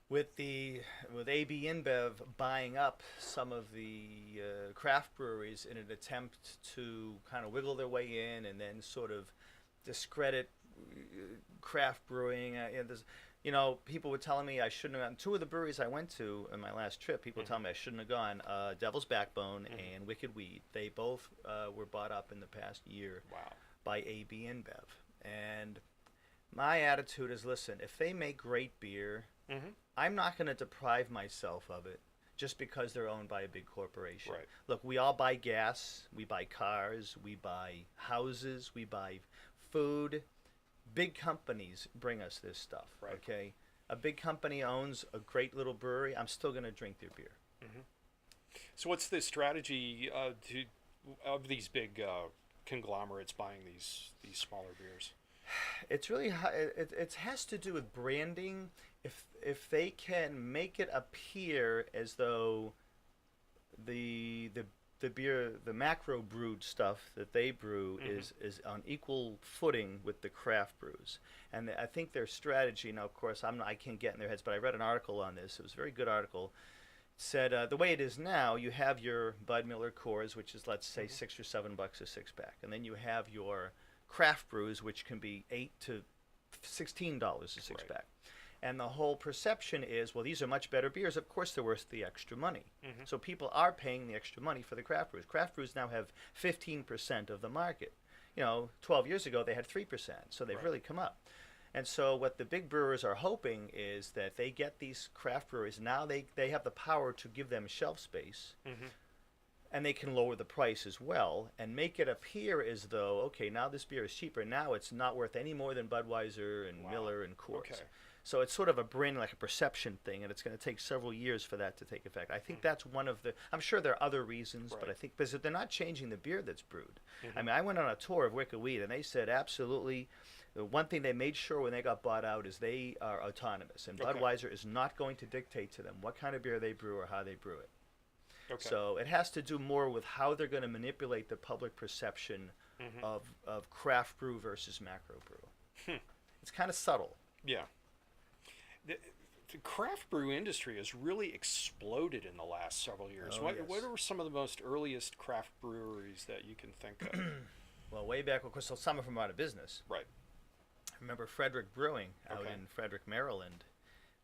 with AB InBev buying up some of the craft breweries in an attempt to kind of wiggle their way in and then sort of discredit craft brewing. People were telling me I shouldn't have gone. Two of the breweries I went to in my last trip, people were telling me I shouldn't have gone. Devil's Backbone and Wicked Weed. They both were bought up in the past year by AB InBev. And my attitude is, listen, if they make great beer, I'm not going to deprive myself of it just because they're owned by a big corporation.
Right.
Look, we all buy gas, we buy cars, we buy houses, we buy food. Big companies bring us this stuff, okay? A big company owns a great little brewery, I'm still going to drink their beer.
So what's the strategy of these big conglomerates buying these smaller beers?
It's really it has to do with branding. If they can make it appear as though the beer, the macro brewed stuff that they brew is on equal footing with the craft brews, and I think their strategy. Now, of course, I can't get in their heads, but I read an article on this. It was a very good article. It said the way it is now, you have your Bud Miller Coors, which is, let's say, $6 or $7 a 6-pack, and then you have your craft brews, which can be $8 to $16 a 6-pack. And the whole perception is, well, these are much better beers. Of course, they're worth the extra money. So people are paying the extra money for the craft brews. Craft brews now have 15% of the market. 12 years ago, they had 3%. So they've really come up. And so what the big brewers are hoping is that they get these craft breweries. Now they have the power to give them shelf space. And they can lower the price as well and make it appear as though, okay, now this beer is cheaper. Now it's not worth any more than Budweiser and Miller and Coors. So it's sort of a brand, like a perception thing, and it's going to take several years for that to take effect. I think that's one of the, I'm sure there are other reasons, but I think because they're not changing the beer that's brewed. I mean, I went on a tour of Wicked Weed, and they said absolutely, the one thing they made sure when they got bought out is they are autonomous, and Budweiser is not going to dictate to them what kind of beer they brew or how they brew it. So it has to do more with how they're going to manipulate the public perception of craft brew versus macro brew. It's kind of subtle.
Yeah. The craft brew industry has really exploded in the last several years. What are some of the most earliest craft breweries that you can think of?
Well, way back, of course, some of them are out of business.
Right.
I remember Frederick Brewing out in Frederick, Maryland.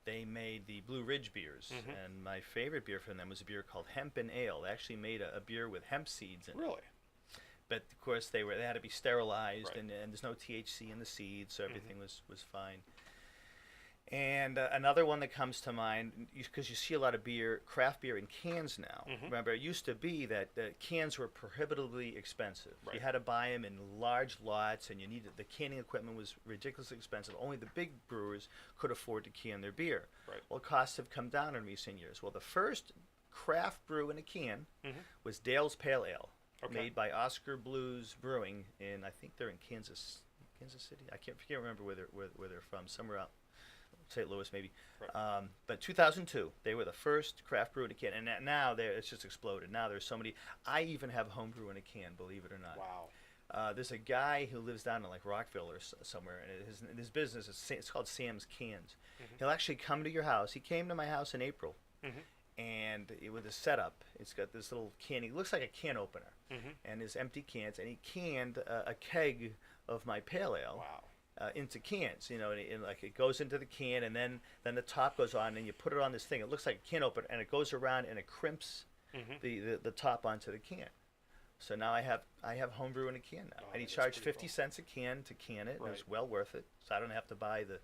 They made the Blue Ridge beers, and my favorite beer from them was a beer called Hempen Ale. They actually made a beer with hemp seeds in it.
Really?
But of course, they had to be sterilized, and there's no THC in the seeds, so everything was fine. And another one that comes to mind, because you see a lot of craft beer in cans now. Remember, it used to be that cans were prohibitively expensive. You had to buy them in large lots, and the canning equipment was ridiculously expensive. Only the big brewers could afford to can their beer. Well, costs have come down in recent years. Well, the first craft brew in a can was Dale's Pale Ale, made by Oscar Blues Brewing in, I think they're in Kansas City. I can't remember where they're from. Somewhere out. St. Louis, maybe. But 2002, they were the first craft brew in a can, and now it's just exploded. Now there's so many. I even have homebrew in a can, believe it or not.
Wow.
There's a guy who lives down in like Rockville or somewhere, and his business it's called Sam's Cans. He'll actually come to your house. He came to my house in April, and with a setup, it's got this little can. It looks like a can opener, and his empty cans, and he canned a keg of my pale ale.
Wow.
Into cans, and like it goes into the can, and then the top goes on, and you put it on this thing. It looks like a can opener, and it goes around and it crimps the top onto the can. So now I have homebrew in a can now, and he charged 50 cents a can to can it, and it was well worth it. So I don't have to buy the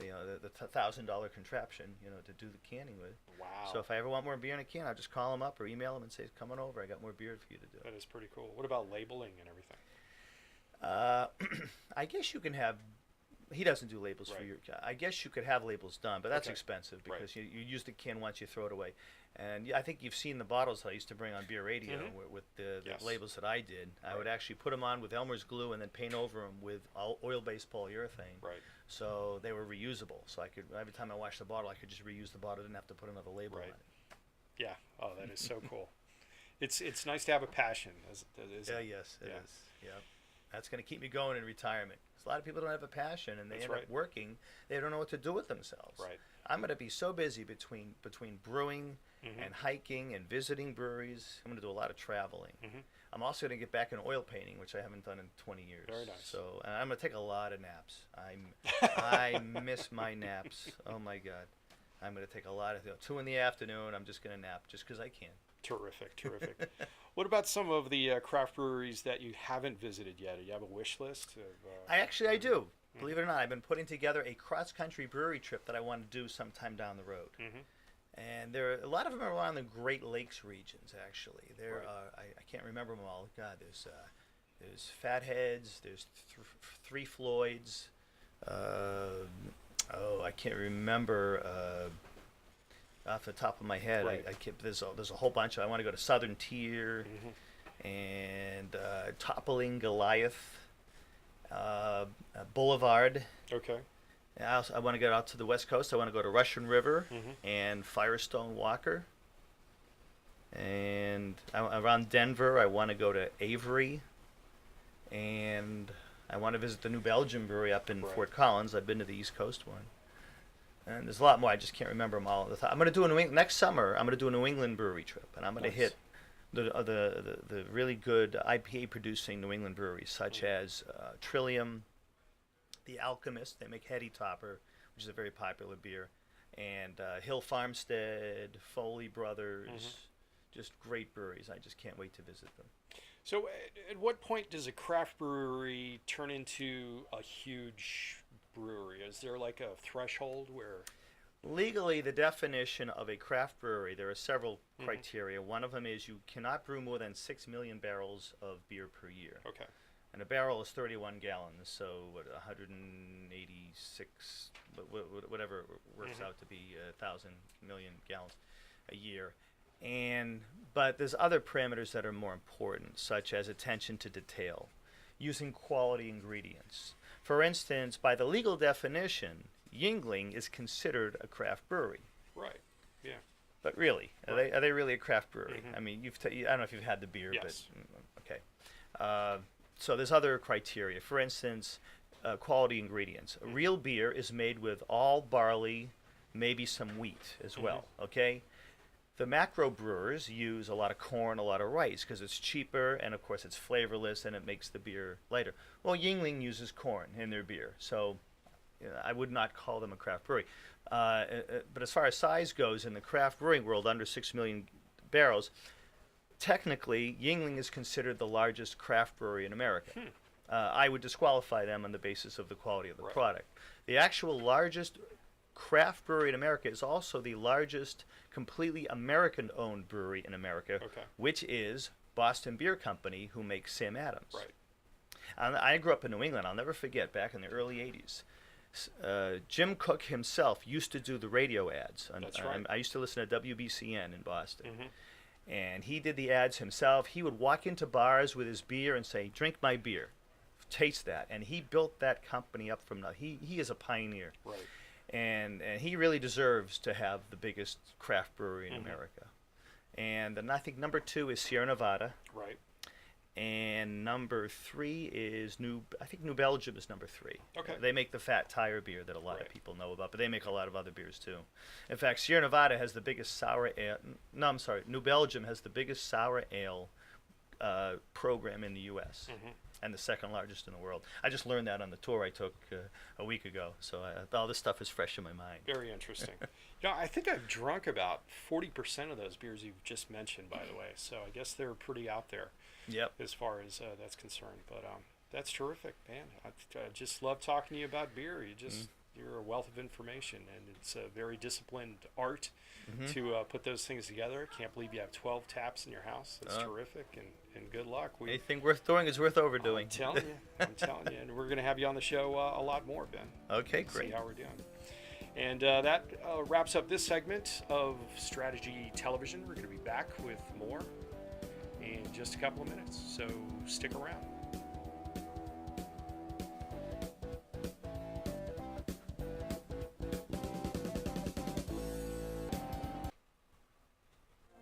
$1,000 contraption, to do the canning with.
Wow.
So if I ever want more beer in a can, I'll just call him up or email him and say, "Come on over. I got more beer for you to do."
That is pretty cool. What about labeling and everything?
I guess you can have. He doesn't do labels for your. I guess you could have labels done, but that's expensive because you use the can once, you throw it away. And I think you've seen the bottles I used to bring on Beer Radio with the labels that I did. I would actually put them on with Elmer's glue and then paint over them with oil-based polyurethane.
Right.
So they were reusable. So I could, every time I washed the bottle, I could just reuse the bottle. I didn't have to put another label on it.
Yeah. Oh, that is so cool. It's nice to have a passion.
Yes, it is. Yeah. That's going to keep me going in retirement. 'Cause a lot of people don't have a passion, and they end up working. They don't know what to do with themselves.
Right.
I'm going to be so busy between brewing and hiking and visiting breweries. I'm going to do a lot of traveling. I'm also going to get back in oil painting, which I haven't done in 20 years.
Very nice.
So and I'm going to take a lot of naps. I miss my naps. Oh my God. I'm going to take a lot of 2 in the afternoon. I'm just going to nap just because I can.
Terrific, terrific. What about some of the craft breweries that you haven't visited yet? Do you have a wish list?
I do. Believe it or not, I've been putting together a cross-country brewery trip that I want to do sometime down the road. And a lot of them are around the Great Lakes regions, actually. I can't remember them all. God, there's Fatheads, there's Three Floyds. I can't remember off the top of my head. I can't, there's a whole bunch. I want to go to Southern Tier and Toppling Goliath. Boulevard.
Okay.
I want to get out to the West Coast. I want to go to Russian River and Firestone Walker. And around Denver, I want to go to Avery. And I want to visit the New Belgium Brewery up in Fort Collins. I've been to the East Coast one. And there's a lot more. I just can't remember them all. I'm going to do next summer. I'm going to do a New England brewery trip, and I'm going to hit the really good IPA producing New England breweries, such as Trillium, The Alchemist. They make Heady Topper, which is a very popular beer, and Hill Farmstead, Foley Brothers, just great breweries. I just can't wait to visit them.
So at what point does a craft brewery turn into a huge brewery? Is there like a threshold where...
Legally, the definition of a craft brewery, there are several criteria. One of them is you cannot brew more than 6 million barrels of beer per year.
Okay.
And a barrel is 31 gallons, so 186, whatever it works out to be, 1,000 million gallons a year. But there's other parameters that are more important, such as attention to detail, using quality ingredients. For instance, by the legal definition, Yuengling is considered a craft brewery.
Right. Yeah.
But really, are they really a craft brewery? I mean, I don't know if you've had the beer,
yes.
But okay. So there's other criteria. For instance, quality ingredients. A real beer is made with all barley, maybe some wheat as well. Okay. The macro brewers use a lot of corn, a lot of rice, because it's cheaper, and of course it's flavorless, and it makes the beer lighter. Well, Yuengling uses corn in their beer, so I would not call them a craft brewery. But as far as size goes, in the craft brewing world, under 6 million barrels, technically, Yuengling is considered the largest craft brewery in America. I would disqualify them on the basis of the quality of the product. The actual largest craft brewery in America is also the largest completely American-owned brewery in America, which is Boston Beer Company, who makes Sam Adams.
Right.
I grew up in New England. I'll never forget, back in the early 80s. Jim Cook himself used to do the radio ads.
That's right.
I used to listen to WBCN in Boston. And he did the ads himself. He would walk into bars with his beer and say, "Drink my beer. Taste that." And he built that company up from nothing. He is a pioneer.
Right.
And he really deserves to have the biggest craft brewery in America. And then I think number 2 is Sierra Nevada.
Right.
And number 3 is New Belgium is number 3.
Okay.
They make the Fat Tire beer that a lot of people know about, but they make a lot of other beers too. In fact, Sierra Nevada has the biggest sour ale. No, I'm sorry. New Belgium has the biggest sour ale program in the U.S. And the second largest in the world. I just learned that on the tour I took a week ago, so all this stuff is fresh in my mind.
Very interesting. I think I've drunk about 40% of those beers you've just mentioned, by the way, so I guess they're pretty out there.
Yep.
As far as that's concerned, but that's terrific, man. I just love talking to you about beer. You're a wealth of information, and it's a very disciplined art to put those things together. Can't believe you have 12 taps in your house. That's terrific, and good luck.
Anything worth doing is worth overdoing.
I'm telling you, and we're going to have you on the show a lot more, Ben.
Okay, great.
See how we're doing. And that wraps up this segment of Strategy Television. We're going to be back with more in just a couple of minutes, so stick around.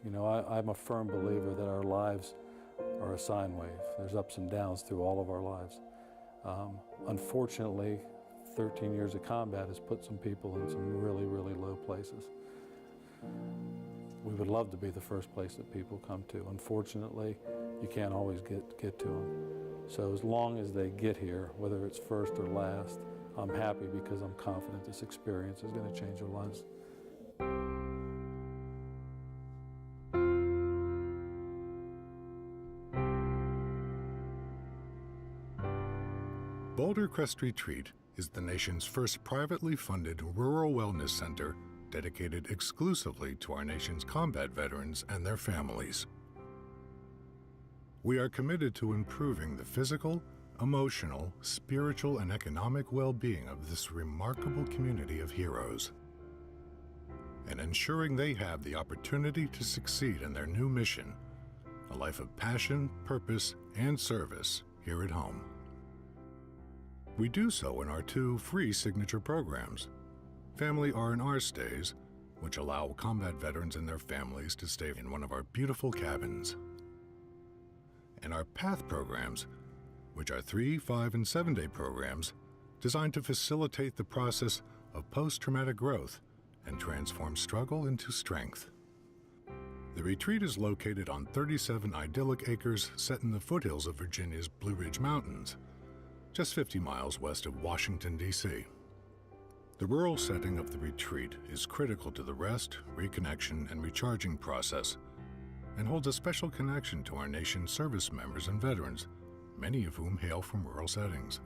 You know, I'm a firm believer that our lives are a sine wave. There's ups and downs through all of our lives. Unfortunately, 13 years of combat has put some people in some really, really low places. We would love to be the first place that people come to. Unfortunately, you can't always get to them. So as long as they get here, whether it's first or last, I'm happy because I'm confident this experience is going to change their lives.
Boulder Crest Retreat is the nation's first privately funded rural wellness center dedicated exclusively to our nation's combat veterans and their families. We are committed to improving the physical, emotional, spiritual, and economic well-being of this remarkable community of heroes, and ensuring they have the opportunity to succeed in their new mission, a life of passion, purpose, and service here at home. We do so in our 2 free signature programs, Family R&R Stays, which allow combat veterans and their families to stay in one of our beautiful cabins, and our PATH programs, which are 3, 5, and 7-day programs designed to facilitate the process of post-traumatic growth and transform struggle into strength. The retreat is located on 37 idyllic acres set in the foothills of Virginia's Blue Ridge Mountains, just 50 miles west of Washington, D.C. The rural setting of the retreat is critical to the rest, reconnection, and recharging process, and holds a special connection to our nation's service members and veterans, many of whom hail from rural settings.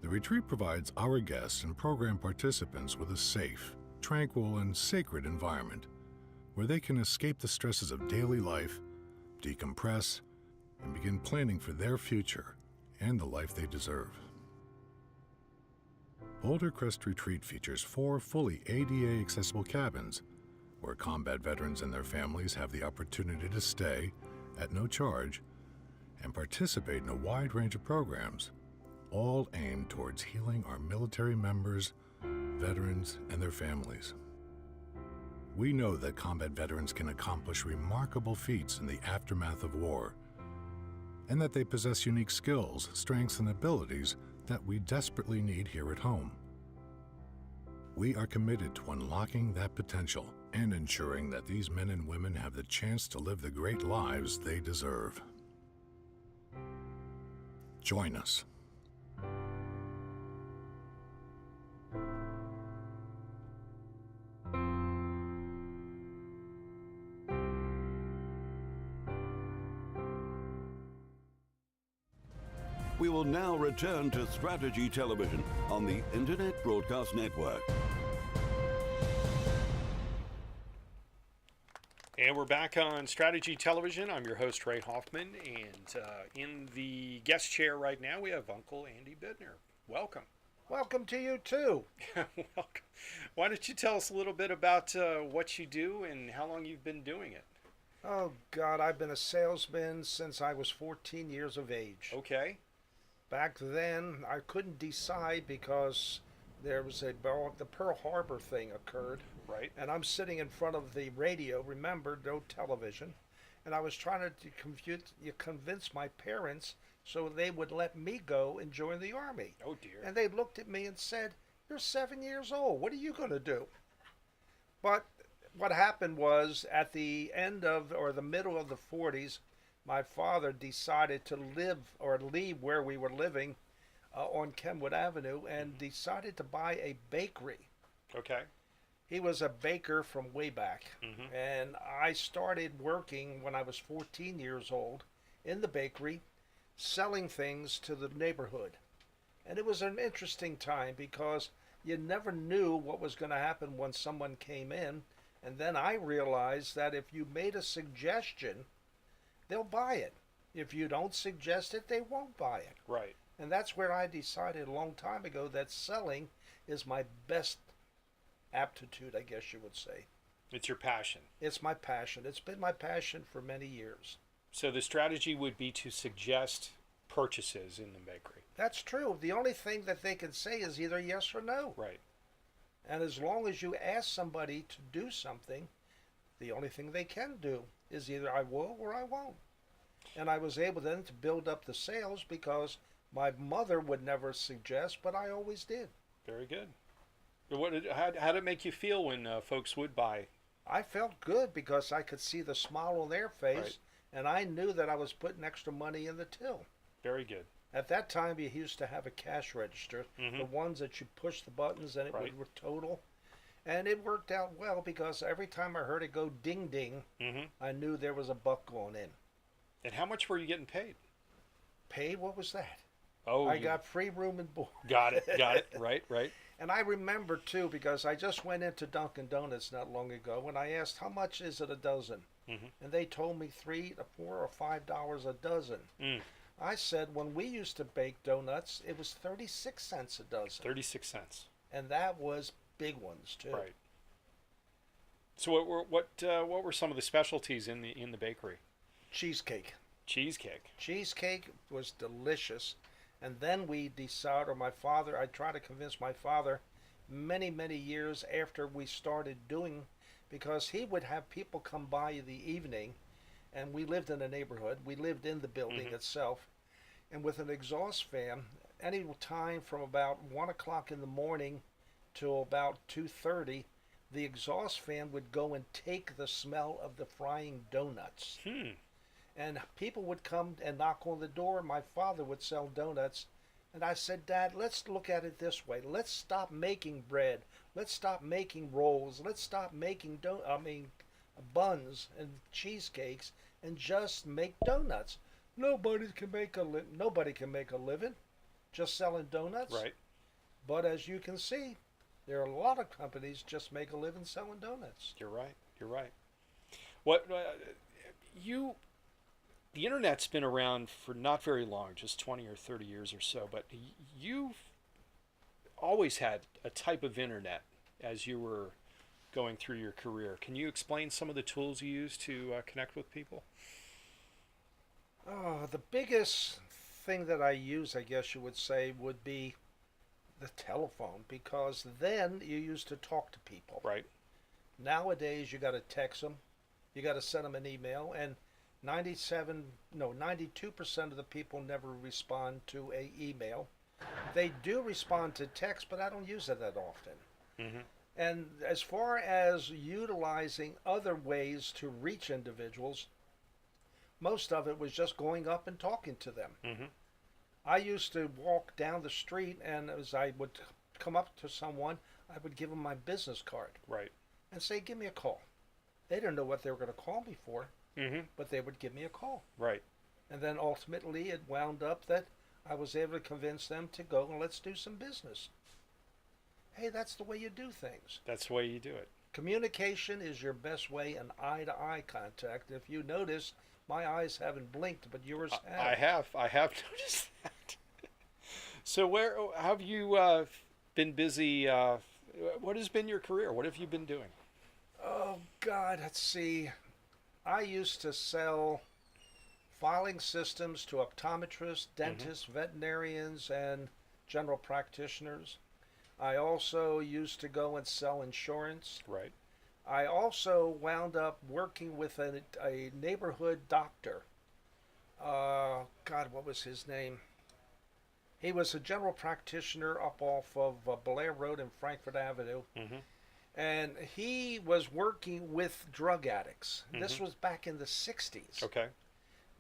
The retreat provides our guests and program participants with a safe, tranquil, and sacred environment where they can escape the stresses of daily life, decompress, and begin planning for their future and the life they deserve. Boulder Crest Retreat features 4 fully ADA accessible cabins where combat veterans and their families have the opportunity to stay at no charge and participate in a wide range of programs, all aimed towards healing our military members, veterans, and their families. We know that combat veterans can accomplish remarkable feats in the aftermath of war, and that they possess unique skills, strengths, and abilities that we desperately need here at home. We are committed to unlocking that potential and ensuring that these men and women have the chance to live the great lives they deserve. Join us.
We will now return to Strategy Television on the Internet Broadcast Network.
And we're back on Strategy Television. I'm your host, Ray Hoffmann, and in the guest chair right now we have Uncle Andy Buettner. Welcome.
Welcome to you, too.
Welcome. Why don't you tell us a little bit about what you do and how long you've been doing it?
Oh, God, I've been a salesman since I was 14 years of age.
Okay.
Back then, I couldn't decide because there was the Pearl Harbor thing occurred.
Right.
And I'm sitting in front of the radio, remember, no television, and I was trying to convince my parents so they would let me go and join the Army.
Oh, dear.
And they looked at me and said, "You're 7 years old. What are you going to do?" But what happened was at the end of, or the middle of the 40s, my father decided to leave where we were living on Kenwood Avenue and decided to buy a bakery.
Okay.
He was a baker from way back.
Mm-hmm.
And I started working when I was 14 years old in the bakery, selling things to the neighborhood. And it was an interesting time because you never knew what was going to happen when someone came in. And then I realized that if you made a suggestion, they'll buy it. If you don't suggest it, they won't buy it.
Right.
And that's where I decided a long time ago that selling is my best aptitude, I guess you would say.
It's your passion.
It's my passion. It's been my passion for many years.
So the strategy would be to suggest purchases in the bakery.
That's true. The only thing that they can say is either yes or no.
Right.
And as long as you ask somebody to do something, the only thing they can do is either I will or I won't. And I was able then to build up the sales because my mother would never suggest, but I always did.
Very good. How did it make you feel when folks would buy?
I felt good because I could see the smile on their face,
Right.
and I knew that I was putting extra money in the till.
Very good.
At that time, you used to have a cash register, the ones that you push the buttons and it
Right.
would total. And it worked out well because every time I heard it go ding ding, I knew there was a buck going in.
And how much were you getting paid?
Paid? What was that?
Oh,
I got free room and board.
Got it. Right.
And I remember too because I just went into Dunkin' Donuts not long ago and I asked how much is it a dozen, and they told me $3 to $4 or $5 a dozen. I said when we used to bake donuts, it was 36 cents a dozen.
36 cents.
And that was big ones too.
Right. So what were some of the specialties in the bakery?
Cheesecake.
Cheesecake
was delicious. And then we decided, or I tried to convince my father many, many years after we started doing, because he would have people come by the evening, and we lived in a neighborhood. We lived in the building itself. And with an exhaust fan, any time from about 1 o'clock in the morning till about 2:30, the exhaust fan would go and take the smell of the frying donuts. And people would come and knock on the door. My father would sell donuts. And I said, Dad, let's look at it this way. Let's stop making bread. Let's stop making rolls. Let's stop making buns and cheesecakes and just make donuts. Nobody can make a living just selling donuts.
Right.
But as you can see, there are a lot of companies just make a living selling donuts.
You're right. The internet's been around for not very long, just 20 or 30 years or so, but you've always had a type of internet as you were going through your career. Can you explain some of the tools you use to connect with people?
The biggest thing that I use, I guess you would say, would be the telephone, because then you used to talk to people.
Right.
Nowadays, you got to text them, you got to send them an email, and 92% of the people never respond to a email. They do respond to text, but I don't use it that often. And as far as utilizing other ways to reach individuals, most of it was just going up and talking to them. I used to walk down the street, and as I would come up to someone, I would give them my business card.
Right.
And say, give me a call. They didn't know what they were going to call me for. But they would give me a call.
Right.
And then ultimately it wound up that I was able to convince them to go and let's do some business. Hey, that's the way you do things.
That's the way you do it.
Communication is your best way, and eye-to-eye contact. If you notice, my eyes haven't blinked, but yours have.
I have noticed that. So where have you been busy? What has been your career? What have you been doing?
Oh, God, let's see. I used to sell filing systems to optometrists, dentists, veterinarians, and general practitioners. I also used to go and sell insurance.
Right.
I also wound up working with a neighborhood doctor. God, what was his name? He was a general practitioner up off of Blair Road and Frankfurt Avenue. And he was working with drug addicts. This was back in the 60s.
Okay.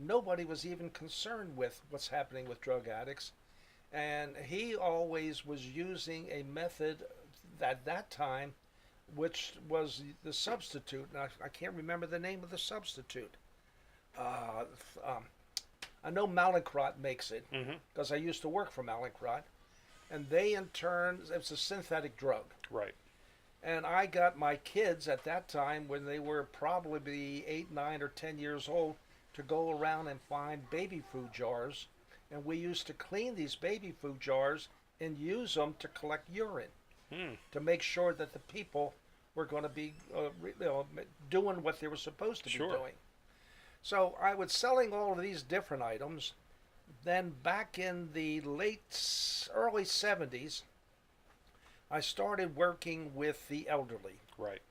Nobody was even concerned with what's happening with drug addicts. And he always was using a method at that time, which was the substitute. And I can't remember the name of the substitute. I know Mallinckrodt makes it, because I used to work for Mallinckrodt. And they, in turn, it's a synthetic drug.
Right.
And I got my kids at that time, when they were probably 8, 9, or 10 years old, to go around and find baby food jars. And we used to clean these baby food jars and use them to collect urine, to make sure that the people were going to be doing what they were supposed to be doing. So I was selling all of these different items. Then back in the early 70s, I started working with the elderly.
Right.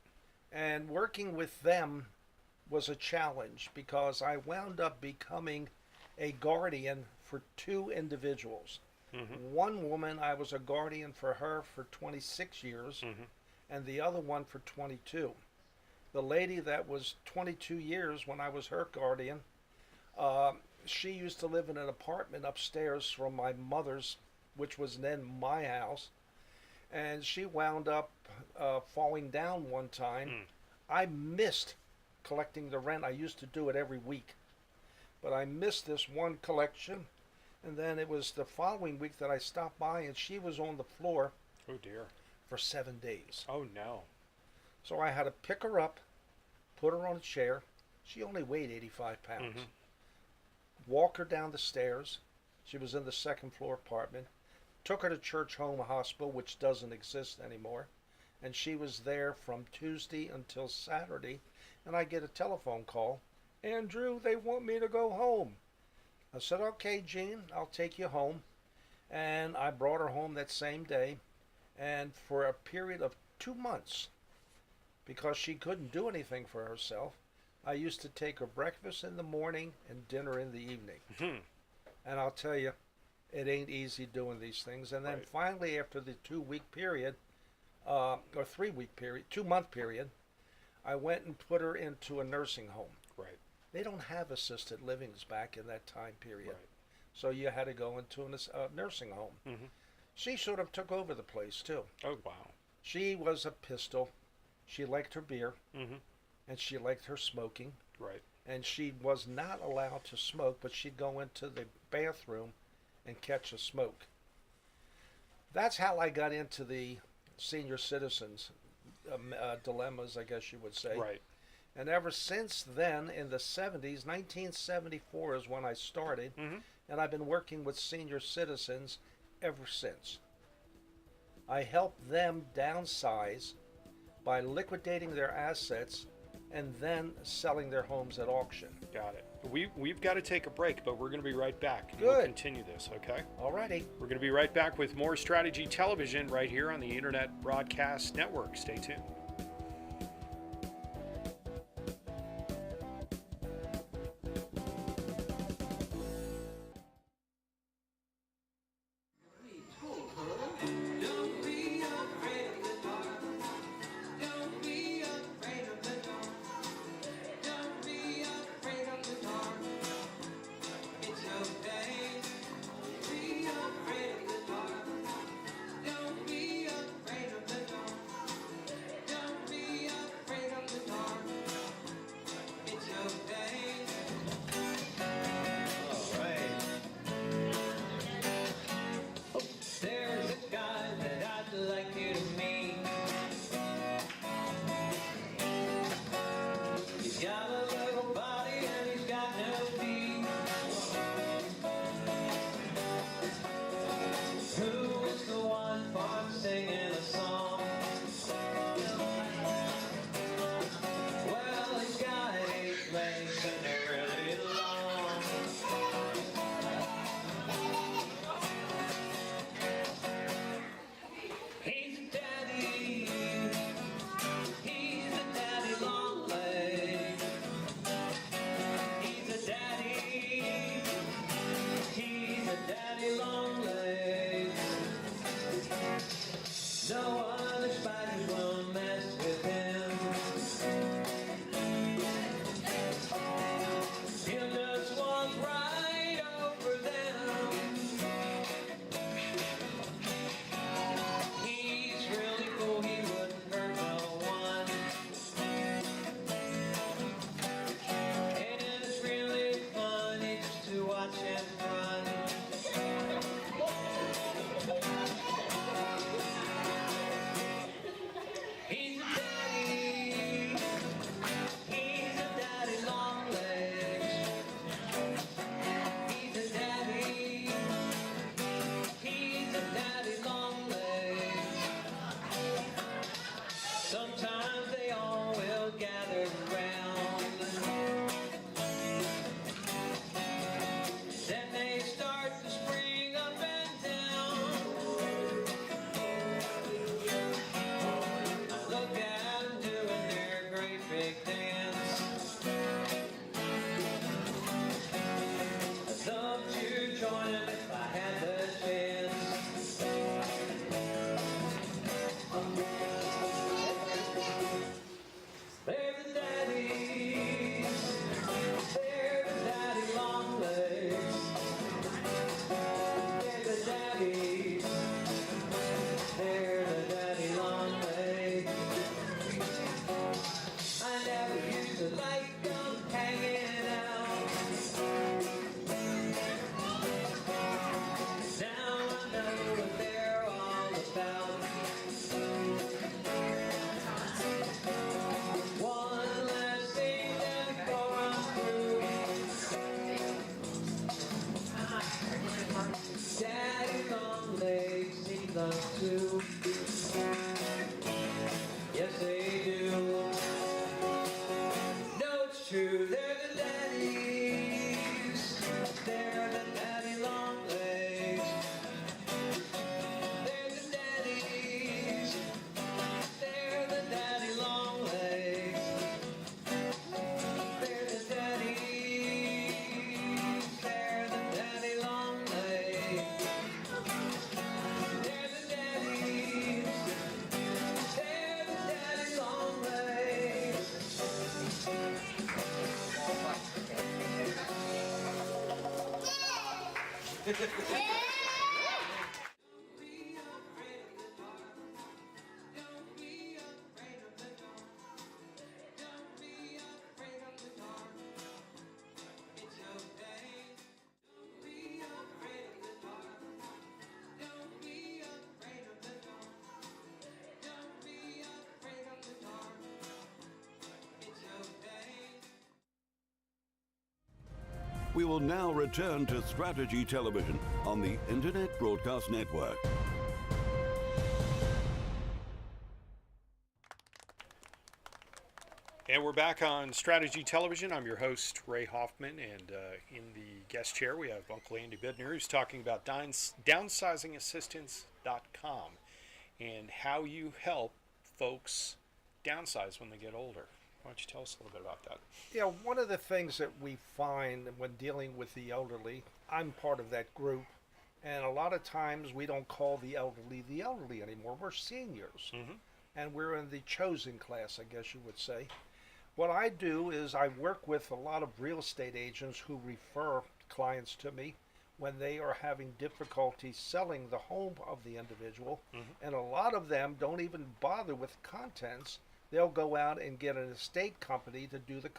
And working with them was a challenge because I wound up becoming a guardian for two individuals. One woman, I was a guardian for her for 26 years, and the other one for 22. The lady that was 22 years when I was her guardian, she used to live in an apartment upstairs from my mother's, which was then my house, and she wound up falling down one time. I missed collecting the rent. I used to do it every week, but I missed this one collection, and then it was the following week that I stopped by, and she was on the floor.
Oh dear.
For 7 days.
Oh no.
So I had to pick her up, put her on a chair. She only weighed 85 pounds. Walk her down the stairs. She was in the second floor apartment. Took her to Church Home Hospital, which doesn't exist anymore. And she was there from Tuesday until Saturday. And I get a telephone call. Andrew, they want me to go home. I said, okay, Jean, I'll take you home. And I brought her home that same day. And for a period of 2 months, because she couldn't do anything for herself, I used to take her breakfast in the morning and dinner in the evening. And I'll tell you, it ain't easy doing these things. And then finally, after the 2-week period, or 3-week period, 2-month period, I went and put her into a nursing home.
Right.
They don't have assisted livings back in that time period. So you had to go into a nursing home. She sort of took over the place, too.
Oh, wow.
She was a pistol. She liked her beer. And she liked her smoking.
Right.
And she was not allowed to smoke, but she'd go into the bathroom and catch a smoke. That's how I got into the senior citizens dilemmas, I guess you would say.
Right.
And ever since then, in the 70s, 1974 is when I started, and I've been working with senior citizens ever since. I helped them downsize by liquidating their assets and then selling their homes at auction.
Got it. We've got to take a break, but we're going to be right back.
Good.
We'll continue this, okay?
Alrighty.
We're going to be right back with more Strategy Television right here on the Internet Broadcast Network. Stay tuned.
daddies. They're the daddy long legs. I never used to like them hanging out. Now I know what they're all about. One last thing before I'm through. Daddy long legs need love too. Yes, they do. No, it's true, they're the daddies. They're the daddy long legs. They're the daddies. They're the daddy long legs. They're the daddies. They're the daddy long legs. They're the daddies. They're the daddy long legs.
We will now return to Strategy Television on the Internet Broadcast Network.
And we're back on Strategy Television. I'm your host, Ray Hoffmann, and in the guest chair we have Uncle Andy Buettner, who's talking about downsizingassistance.com and how you help folks downsize when they get older. Why don't you tell us a little bit about that?
Yeah, one of the things that we find when dealing with the elderly, I'm part of that group, and a lot of times we don't call the elderly anymore. We're seniors, and we're in the chosen class, I guess you would say. What I do is I work with a lot of real estate agents who refer clients to me when they are having difficulty selling the home of the individual, and a lot of them don't even bother with contents. They'll go out and get an estate company to do the